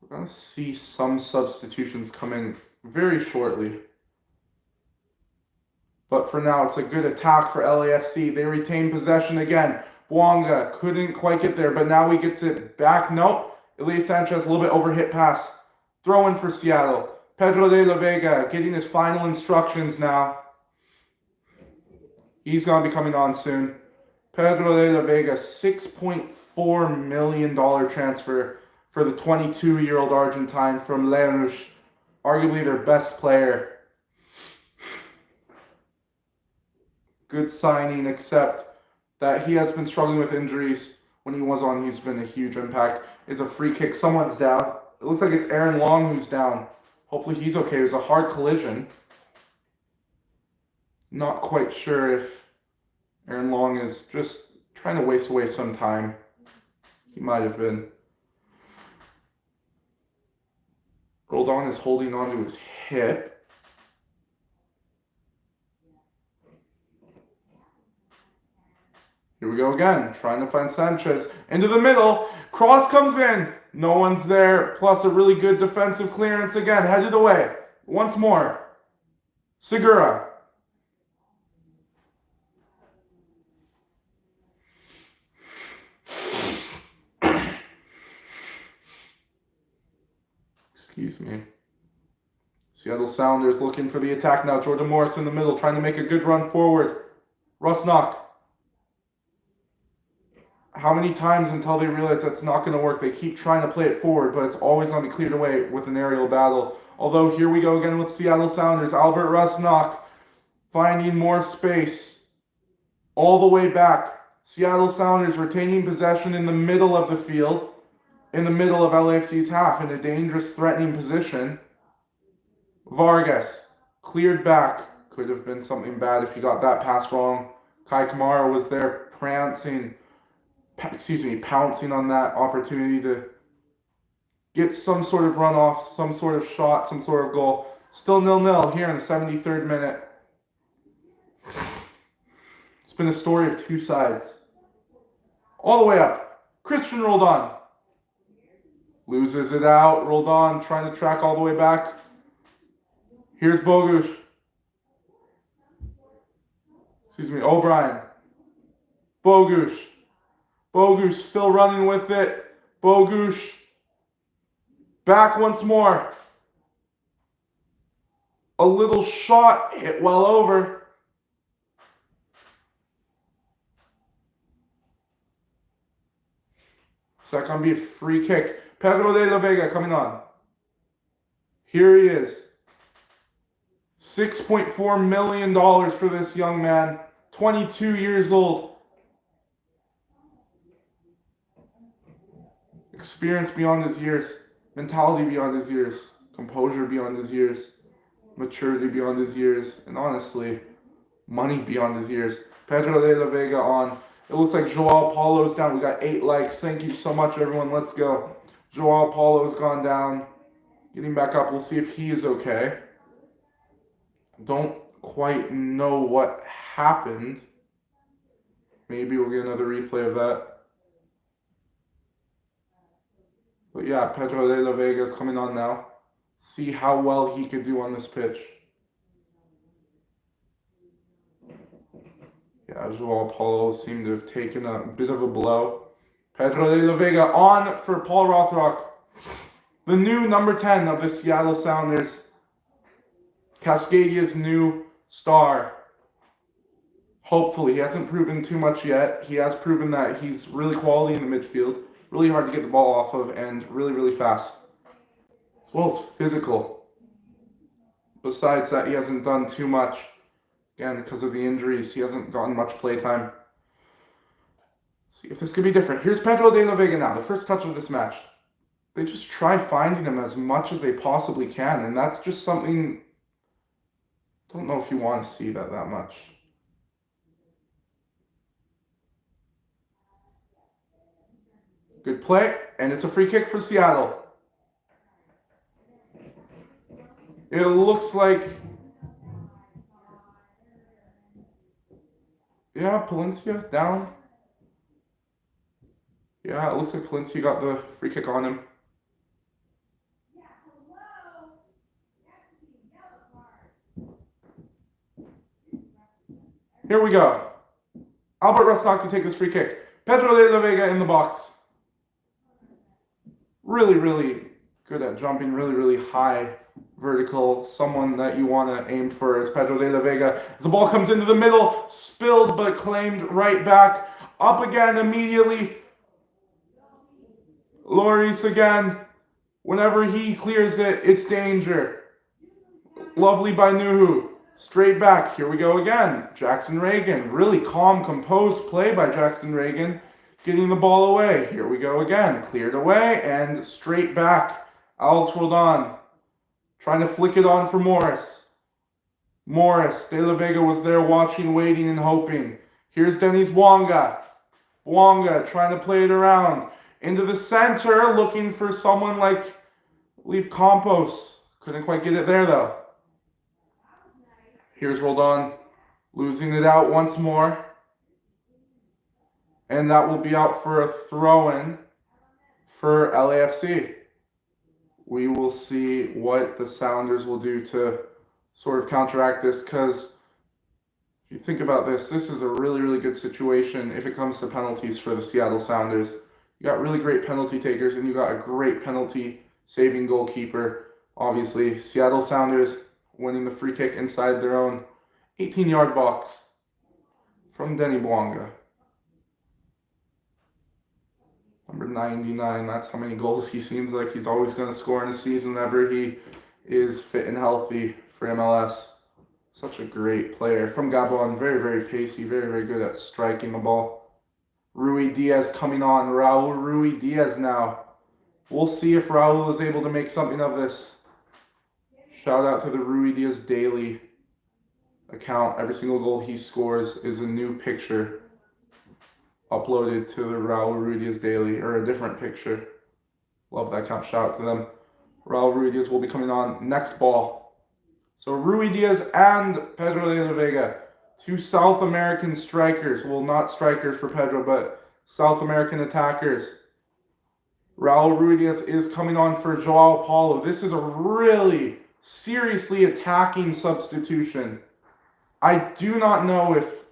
We're going to see some substitutions coming very shortly. But for now, it's a good attack for LAFC. They retain possession again. Bouanga couldn't quite get there, but now he gets it back. Nope. Elias Sanchez, a little bit overhit pass. Throw in for Seattle. Pedro de la Vega getting his final instructions now. He's going to be coming on soon. Pedro de la Vega, $6.4 million transfer for the 22-year-old Argentine from Lanús, arguably their best player. Good signing, except that he has been struggling with injuries. When he was on, he's been a huge impact. It's a free kick. Someone's down. It looks like it's Aaron Long who's down. Hopefully he's okay. It was a hard collision. Not quite sure if Aaron Long is just trying to waste away some time. He might have been. Roldan is holding on to his hip. Here we go again. Trying to find Sanchez. Into the middle. Cross comes in. No one's there. Plus a really good defensive clearance again. Headed away. Once more. Segura. Excuse me. Seattle Sounders looking for the attack now. Jordan Morris in the middle, trying to make a good run forward. Rusnak. How many times until they realize that's not going to work? They keep trying to play it forward, but it's always going to be cleared away with an aerial battle. Although here we go again with Seattle Sounders. Albert Rusnak finding more space. All the way back. Seattle Sounders retaining possession in the middle of the field. In the middle of LAFC's half in a dangerous, threatening position. Vargas cleared back. Could have been something bad if he got that pass wrong. Kai Kamara was there pouncing on that opportunity to get some sort of runoff, some sort of shot, some sort of goal. Still 0-0 here in the 73rd minute. It's been a story of two sides. All the way up. Christian Roldan. Loses it out. Roldan trying to track all the way back. Here's Bogusz. Excuse me, O'Brien. Bogusz. Bogusz still running with it. Bogusz. Back once more. A little shot hit well over. Is that going to be a free kick? Pedro de la Vega coming on. Here he is. $6.4 million for this young man. 22 years old. Experience beyond his years. Mentality beyond his years. Composure beyond his years. Maturity beyond his years. And honestly, money beyond his years. Pedro de la Vega on. It looks like Joao Paulo's down. We got 8 likes. Thank you so much, everyone. Let's go. Joao Paulo's gone down. Getting back up. We'll see if he is okay. Don't quite know what happened. Maybe we'll get another replay of that. But yeah, Pedro de la Vega is coming on now. See how well he could do on this pitch. Yeah, Joao Paulo seemed to have taken a bit of a blow. Pedro de la Vega on for Paul Rothrock. The new number 10 of the Seattle Sounders. Cascadia's new star. Hopefully, he hasn't proven too much yet. He has proven that he's really quality in the midfield. Really hard to get the ball off of and really, really fast. As well as physical. Besides that, he hasn't done too much. Again, because of the injuries, he hasn't gotten much play time. See if this could be different. Here's Pedro de la Vega now, the first touch of this match. They just try finding him as much as they possibly can, and that's just something... I don't know if you want to see that much. Good play, and it's a free kick for Seattle. It looks like... Yeah, Palencia down. Yeah, it looks like Palencia got the free kick on him. Here we go. Albert Rusnak to take this free kick. Pedro de la Vega in the box. Really, really good at jumping. Really, really high vertical. Someone that you want to aim for is Pedro de la Vega. As the ball comes into the middle, spilled but claimed right back. Up again immediately. Lloris again. Whenever he clears it, it's danger. Lovely by Nuhu. Straight back. Here we go again. Jackson Reagan. Really calm, composed play by Jackson Reagan. Getting the ball away. Here we go again. Cleared away and straight back. Alex Roldan. Trying to flick it on for Morris. Morris. De la Vega was there watching, waiting, and hoping. Here's Denis Bwanga. Bwanga trying to play it around. Into the center, looking for someone like Leaf Campos. Couldn't quite get it there, though. Here's Roldan. Losing it out once more. And that will be out for a throw-in for LAFC. We will see what the Sounders will do to sort of counteract this, because if you think about this, this is a really, really good situation if it comes to penalties for the Seattle Sounders. You got really great penalty takers, and you got a great penalty saving goalkeeper. Obviously, Seattle Sounders winning the free kick inside their own 18-yard box from Denis Bwanga. Number 99, that's how many goals he seems like he's always going to score in a season whenever he is fit and healthy for MLS. Such a great player. From Gabon, very, very pacey, very, very good at striking the ball. Rui Diaz coming on. Raul Rui Diaz now. We'll see if Raul is able to make something of this. Shout out to the Rui Diaz Daily account. Every single goal he scores is a new picture uploaded to the Raul Rui Diaz Daily, or a different picture. Love that account. Shout out to them. Raul Rui Diaz will be coming on next ball. So Rui Diaz and Pedro de la Vega, two South American strikers. Well, not strikers for Pedro, but South American attackers. Raul Rui Diaz is coming on for Joao Paulo. This is a really seriously attacking substitution. I do not know if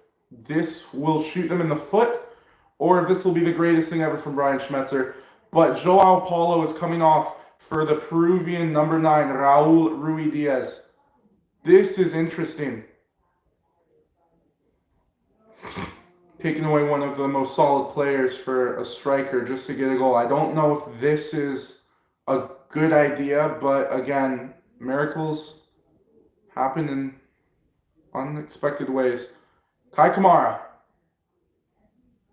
this will shoot them in the foot or if this will be the greatest thing ever from Brian Schmetzer. But Joao Paulo is coming off for the Peruvian number 9, Raul Ruidiaz. This is interesting. Taking away one of the most solid players for a striker just to get a goal. I don't know if this is a good idea, but again, miracles happen in unexpected ways. Kai Kamara.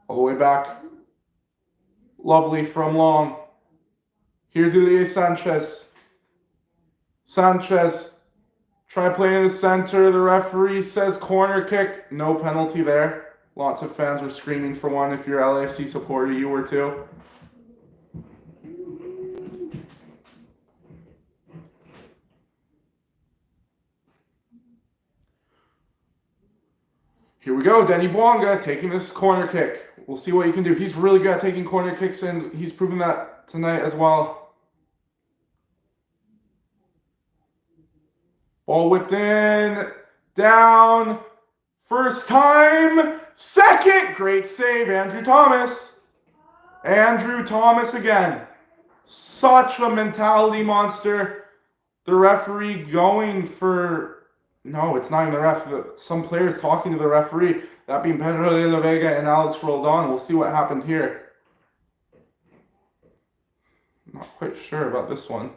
All the way back. Lovely from long. Here's Ilie Sanchez. Sanchez. Try playing in the center. The referee says corner kick. No penalty there. Lots of fans were screaming for one. If you're a LAFC supporter, you were too. Here we go. Denny Bwanga taking this corner kick. We'll see what he can do. He's really good at taking corner kicks, and he's proven that tonight as well. Ball whipped in. Down. First time. Second. Great save, Andrew Thomas. Andrew Thomas again. Such a mentality monster. The referee going for... No, it's not even the ref. Some players talking to the referee. That being Pedro de la Vega and Alex Roldan. We'll see what happened here. Not quite sure about this one.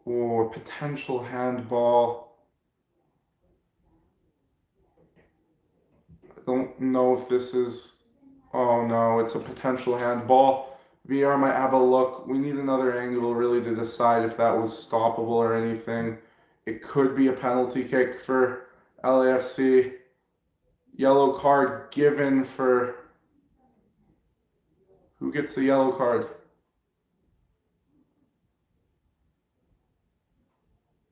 Or potential handball. I don't know if this is... Oh no, it's a potential handball. VR might have a look. We need another angle really to decide if that was stoppable or anything. It could be a penalty kick for LAFC. Yellow card given for... Who gets the yellow card?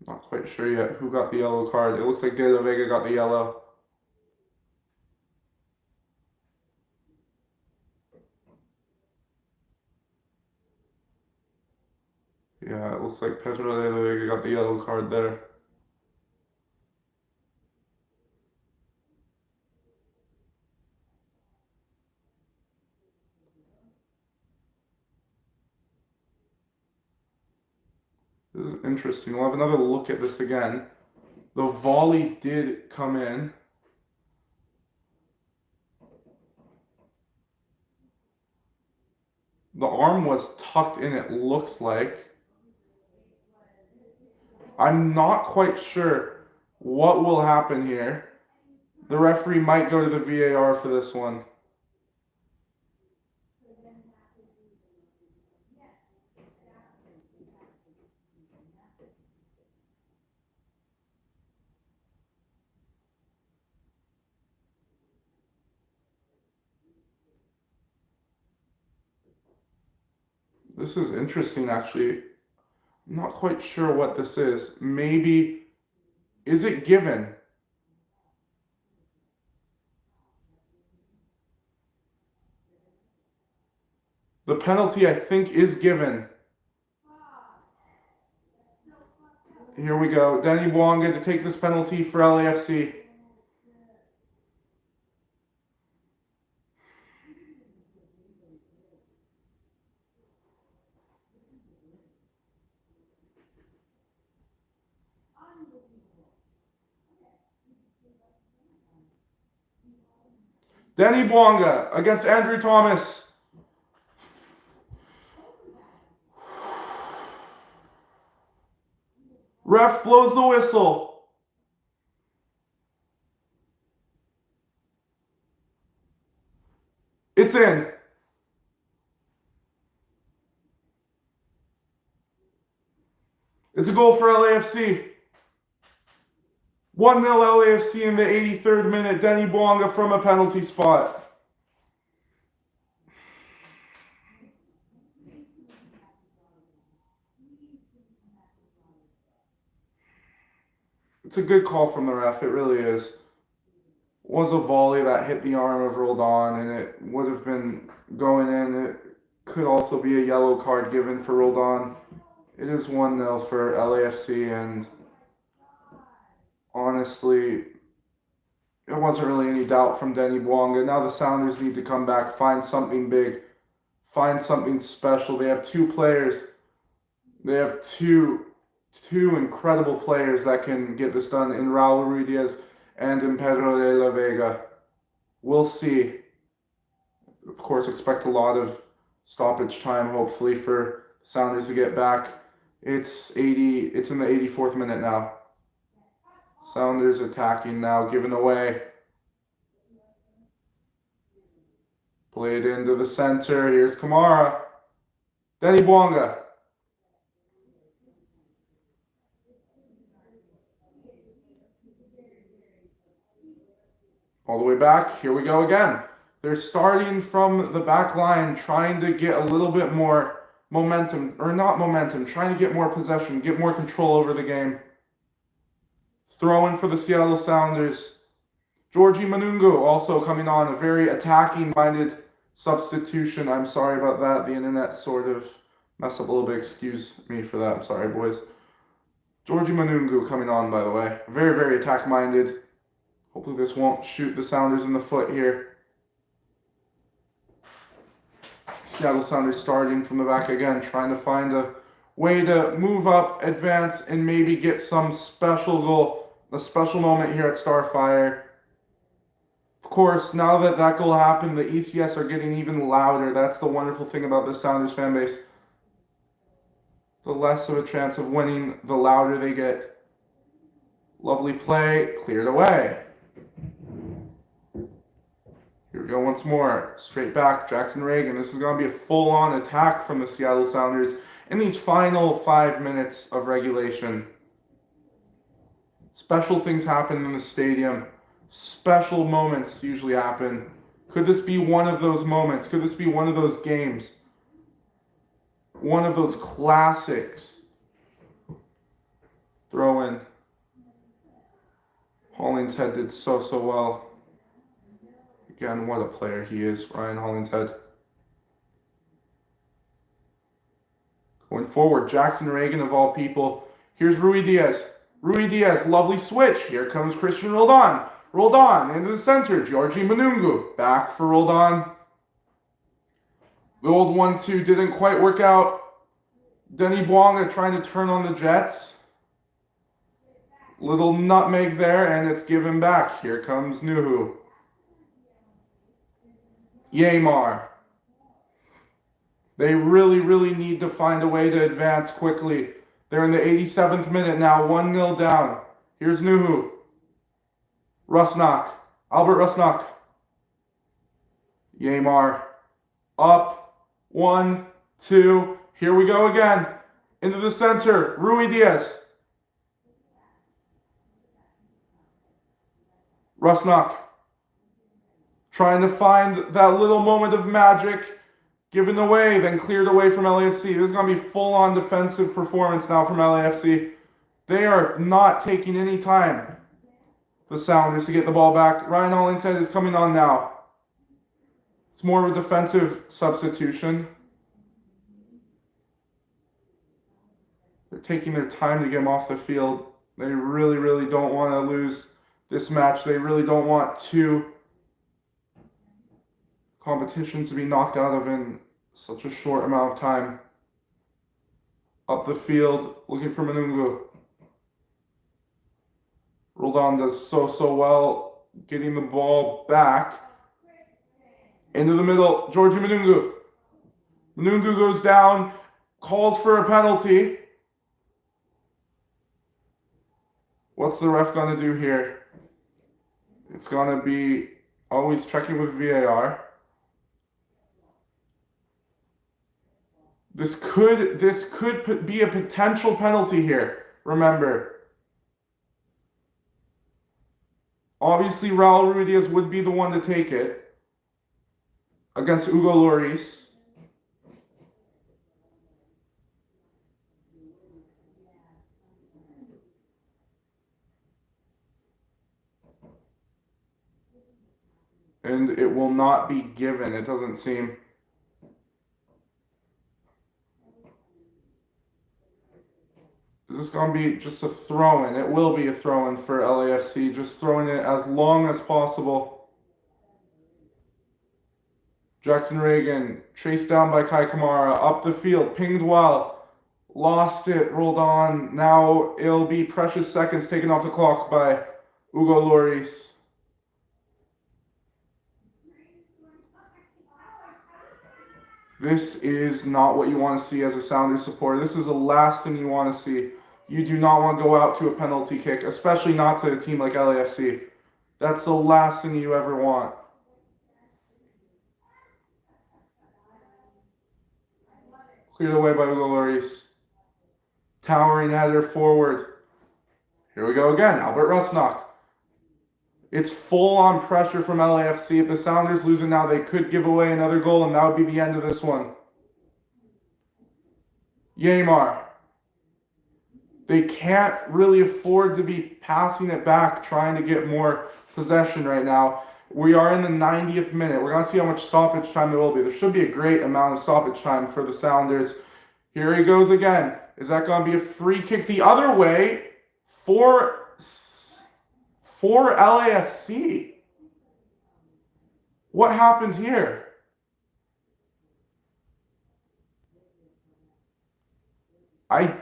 Not quite sure yet who got the yellow card. It looks like De La Vega got the yellow. Yeah, it looks like Pedro de la Vega got the yellow card there. This is interesting. We'll have another look at this again. The volley did come in. The arm was tucked in, it looks like. I'm not quite sure what will happen here. The referee might go to the VAR for this one. This is interesting, actually. I'm not quite sure what this is. Maybe, is it given? The penalty, I think, is given. Here we go. Denny Bwanga to take this penalty for LAFC. Denny Bwanga against Andrew Thomas. Ref blows the whistle. It's in. It's a goal for LAFC. 1-0 LAFC in the 83rd minute. Denny Bwanga from a penalty spot. It's a good call from the ref. It really is. It was a volley that hit the arm of Roldan, and it would have been going in. It could also be a yellow card given for Roldan It is 1-0 for LAFC, and honestly, there wasn't really any doubt from Denny Bwanga. Now the Sounders need to come back, find something big, find something special. They have two players. They have two incredible players that can get this done in Raul Ruiz and in Pedro de la Vega. We'll see. Of course, expect a lot of stoppage time, hopefully, for Sounders to get back. It's in the 84th minute now. Sounders attacking now, giving away. Played into the center. Here's Kamara. Denny Bwanga. All the way back. Here we go again. They're starting from the back line, trying to get a little bit more momentum, or not momentum, trying to get more possession, get more control over the game. Throwing for the Seattle Sounders. Georgie Manungu also coming on, a very attacking-minded substitution. I'm sorry about that. The internet sort of messed up a little bit. Excuse me for that. I'm sorry, boys. Georgie Manungu coming on, by the way. Very, very attack-minded. Hopefully this won't shoot the Sounders in the foot here. Seattle Sounders starting from the back again, trying to find a way to move up, advance, and maybe get some special goal, a special moment here at Starfire. Of course, now that that goal happened, the ECS are getting even louder. That's the wonderful thing about the Sounders fan base. The less of a chance of winning, the louder they get. Lovely play, cleared away. Here we go once more. Straight back, Jackson Reagan. This is going to be a full-on attack from the Seattle Sounders in these final 5 minutes of regulation. Special things happen in the stadium. Special moments usually happen. Could this be one of those moments? Could this be one of those games? One of those classics. Throw in. Hollingshead did so well. Again, what a player he is, Ryan Hollingshead. Going forward, Jackson Reagan of all people. Here's Rui Diaz. Rui Diaz, lovely switch. Here comes Christian Roldan. Roldan into the center. Georgie Manungu. Back for Roldan. The old 1-2 didn't quite work out. Denny Bwanga trying to turn on the Jets. Little nutmeg there, and it's given back. Here comes Nuhu. Yamar. They really need to find a way to advance quickly. They're in the 87th minute now, 1-0 down. Here's Nuhu. Rusnak. Albert Rusnak. Yamar. Up. 1, 2. Here we go again. Into the center. Rui Diaz. Rusnak. Trying to find that little moment of magic. Given away, then cleared away from LAFC. This is going to be full-on defensive performance now from LAFC. They are not taking any time, the Sounders, to get the ball back. Ryan Hollingshead is coming on now. It's more of a defensive substitution. They're taking their time to get him off the field. They really don't want to lose this match. They really don't want two competitions to be knocked out of in such a short amount of time. Up the field, looking for Manungu. Roldan does so well, getting the ball back. Into the middle, Georgie Manungu. Manungu goes down, calls for a penalty. What's the ref going to do here? It's going to be always checking with VAR. This could be a potential penalty here. Remember, obviously Raul Ruiz would be the one to take it against Hugo Lloris. And it will not be given, it doesn't seem. Is this going to be just a throw-in? It will be a throw-in for LAFC, just throwing it as long as possible. Jackson Reagan, chased down by Kai Kamara, up the field, pinged well, lost it, rolled on. Now it'll be precious seconds taken off the clock by Hugo Lloris. This is not what you want to see as a Sounders supporter. This is the last thing you want to see. You do not want to go out to a penalty kick, especially not to a team like LAFC. That's the last thing you ever want. Cleared away by Hugo Lloris. Towering header forward. Here we go again, Albert Rusnak. It's full-on pressure from LAFC. If the Sounders lose it now, they could give away another goal, and that would be the end of this one. Yeimar. They can't really afford to be passing it back, trying to get more possession right now. We are in the 90th minute. We're going to see how much stoppage time there will be. There should be a great amount of stoppage time for the Sounders. Here he goes again. Is that going to be a free kick the other way for LAFC? What happened here? I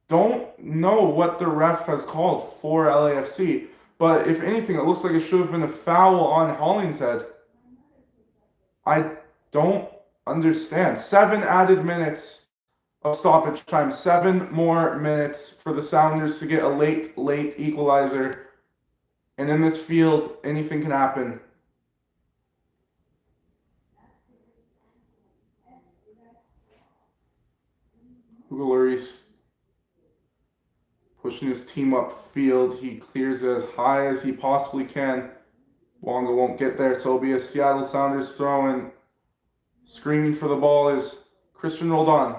don't know what the ref has called for LAFC, but if anything, it looks like it should have been a foul on Hollingshead. I don't understand. 7 added minutes of stoppage time. 7 more minutes for the Sounders to get a late equalizer. And in this field, anything can happen. Hugo Lloris pushing his team upfield. He clears it as high as he possibly can. Wonga won't get there, so it'll be a Seattle Sounders throw-in. Screaming for the ball is Christian Roldan.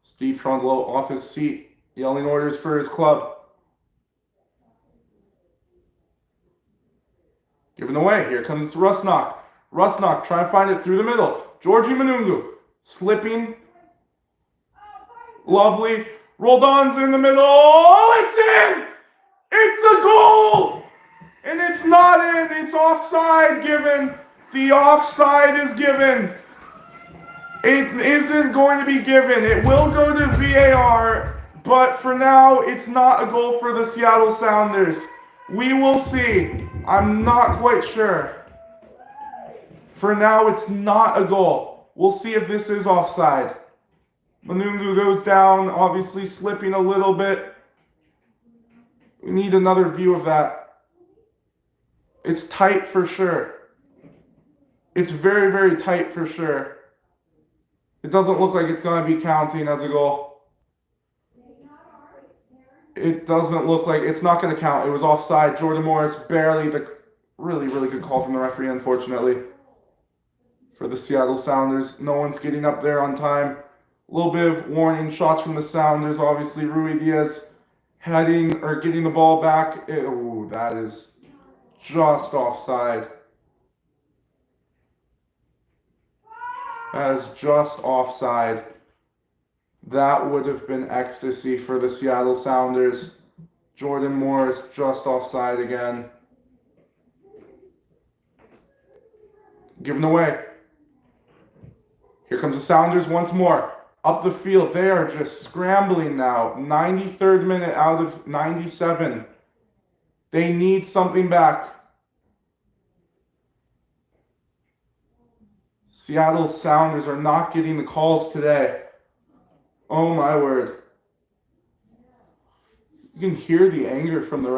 Steve Trondolo off his seat, yelling orders for his club. Given away. Here comes Rusnak. Rusnak trying to find it through the middle. Georgie Manungu slipping. Lovely. Roldan's in the middle. Oh, it's in! It's a goal! And it's not in. It's offside given. The offside is given. It isn't going to be given. It will go to VAR. But for now, it's not a goal for the Seattle Sounders. We will see. I'm not quite sure. For now, it's not a goal. We'll see if this is offside. Manungu goes down, obviously slipping a little bit. We need another view of that. It's tight for sure. It's very, very tight for sure. It doesn't look like it's going to be counting as a goal. It doesn't look like it's not going to count. It was offside. Jordan Morris barely. Really, really good call from the referee, unfortunately. For the Seattle Sounders. No one's getting up there on time. A little bit of warning shots from the Sounders. Obviously, Rui Diaz getting the ball back. Oh, that is just offside. That is just offside. That would have been ecstasy for the Seattle Sounders. Jordan Morris just offside again. Given away. Here comes the Sounders once more. Up the field. They are just scrambling now. 93rd minute out of 97. They need something back. Seattle Sounders are not getting the calls today. Oh my word. You can hear the anger from the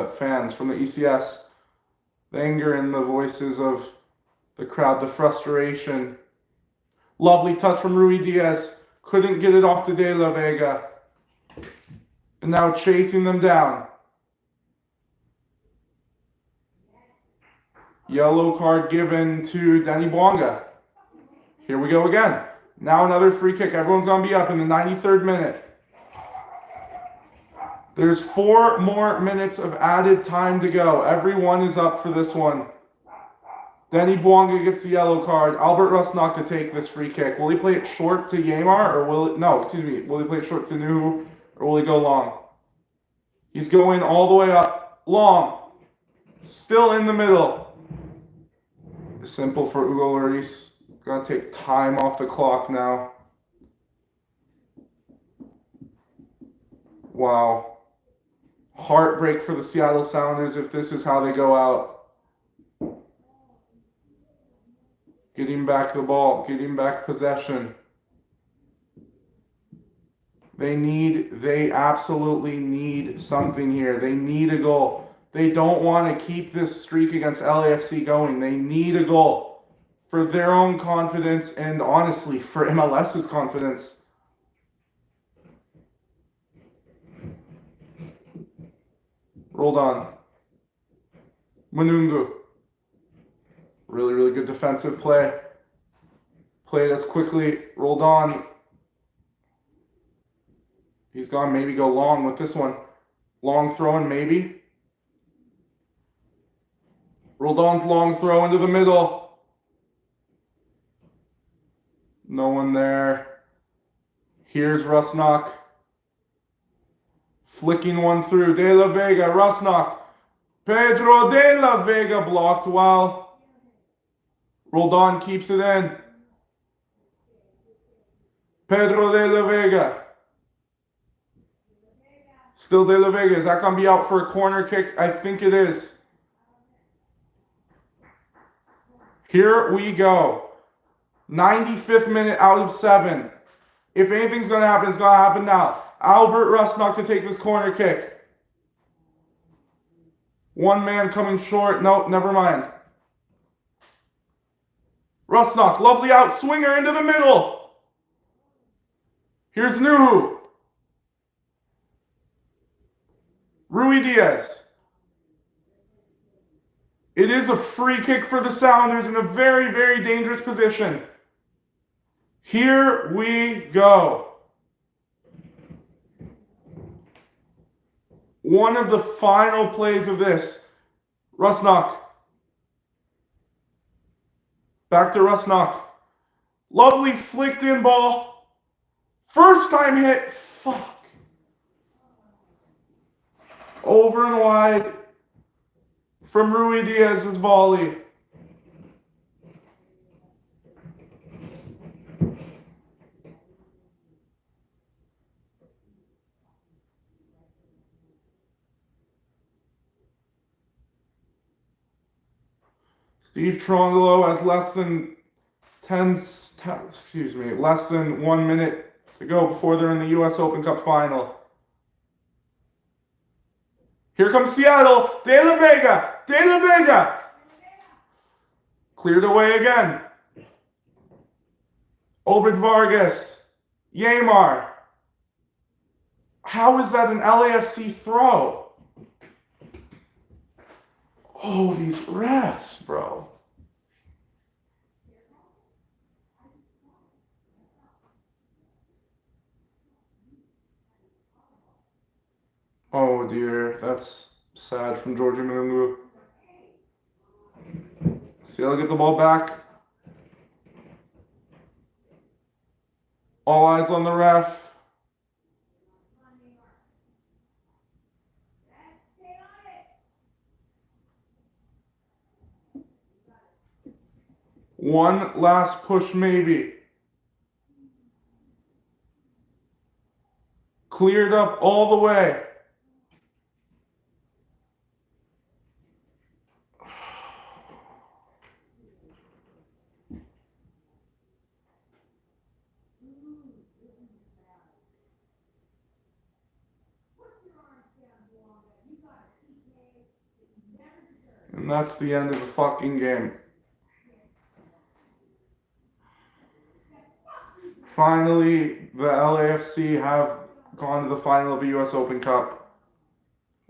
fans, from the ECS. The anger in the voices of the crowd, the frustration. Lovely touch from Rui Diaz. Couldn't get it off to De La Vega. And now chasing them down. Yellow card given to Danny Bwanga. Here we go again. Now another free kick. Everyone's going to be up in the 93rd minute. There's 4 more minutes of added time to go. Everyone is up for this one. Denny Bwanga gets the yellow card. Albert Rusnak to take this free kick. Will he play it short to Yamar, or will he play it short to Nuhu, or will he go long? He's going all the way up. Long. Still in the middle. Simple for Hugo Lloris. Gotta take time off the clock now. Wow. Heartbreak for the Seattle Sounders if this is how they go out. Getting back the ball, getting back possession. They absolutely need something here. They need a goal. They don't want to keep this streak against LAFC going. They need a goal for their own confidence and honestly for MLS's confidence. Rolled on. Manungu. Really, really good defensive play. Played as quickly. Rolled on. He's gone. Maybe go long with this one. Long throwing, maybe. Roldan's long throw into the middle. No one there. Here's Rusnak. Flicking one through. De La Vega. Rusnak. Pedro De La Vega blocked well. Roldan keeps it in. Pedro De La Vega. Still De La Vega. Is that going to be out for a corner kick? I think it is. Here we go. 95th minute out of 7. If anything's going to happen, it's going to happen now. Albert Rusnak to take this corner kick. One man coming short. Nope, never mind. Rusnak, lovely out swinger into the middle. Here's Nuhu. Rui Diaz. It is a free kick for the Sounders in a very, very dangerous position. Here we go. One of the final plays of this. Rusnak. Back to Rusnak. Lovely flicked in ball. First time hit. Fuck. Over and wide from Rui Diaz's volley. Steve Trongolo has less than 1 minute to go before they're in the U.S. Open Cup final. Here comes Seattle. De La Vega. De La Vega. Cleared away again. Obed Vargas. Yamar. How is that an LAFC throw? Oh, these refs, bro. Oh dear, that's sad from Georgia Manungu. Seattle get the ball back. All eyes on the ref. One last push maybe. Cleared up all the way. And that's the end of the fucking game. Finally, the LAFC have gone to the final of the U.S. Open Cup.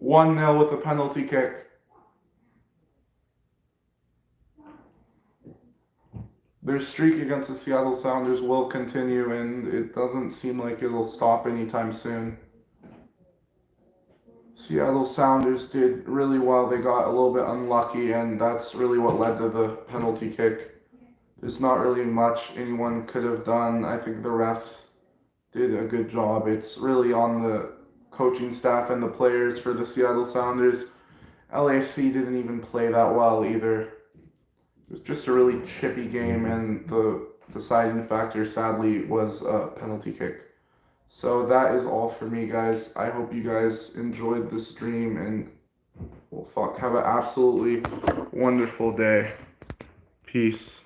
1-0 with a penalty kick. Their streak against the Seattle Sounders will continue, and it doesn't seem like it'll stop anytime soon. Seattle Sounders did really well. They got a little bit unlucky, and that's really what led to the penalty kick. There's not really much anyone could have done. I think the refs did a good job. It's really on the coaching staff and the players for the Seattle Sounders. LAFC didn't even play that well either. It was just a really chippy game, and the deciding factor, sadly, was a penalty kick. So that is all for me, guys. I hope you guys enjoyed the stream, and well, fuck, have an absolutely wonderful day. Peace.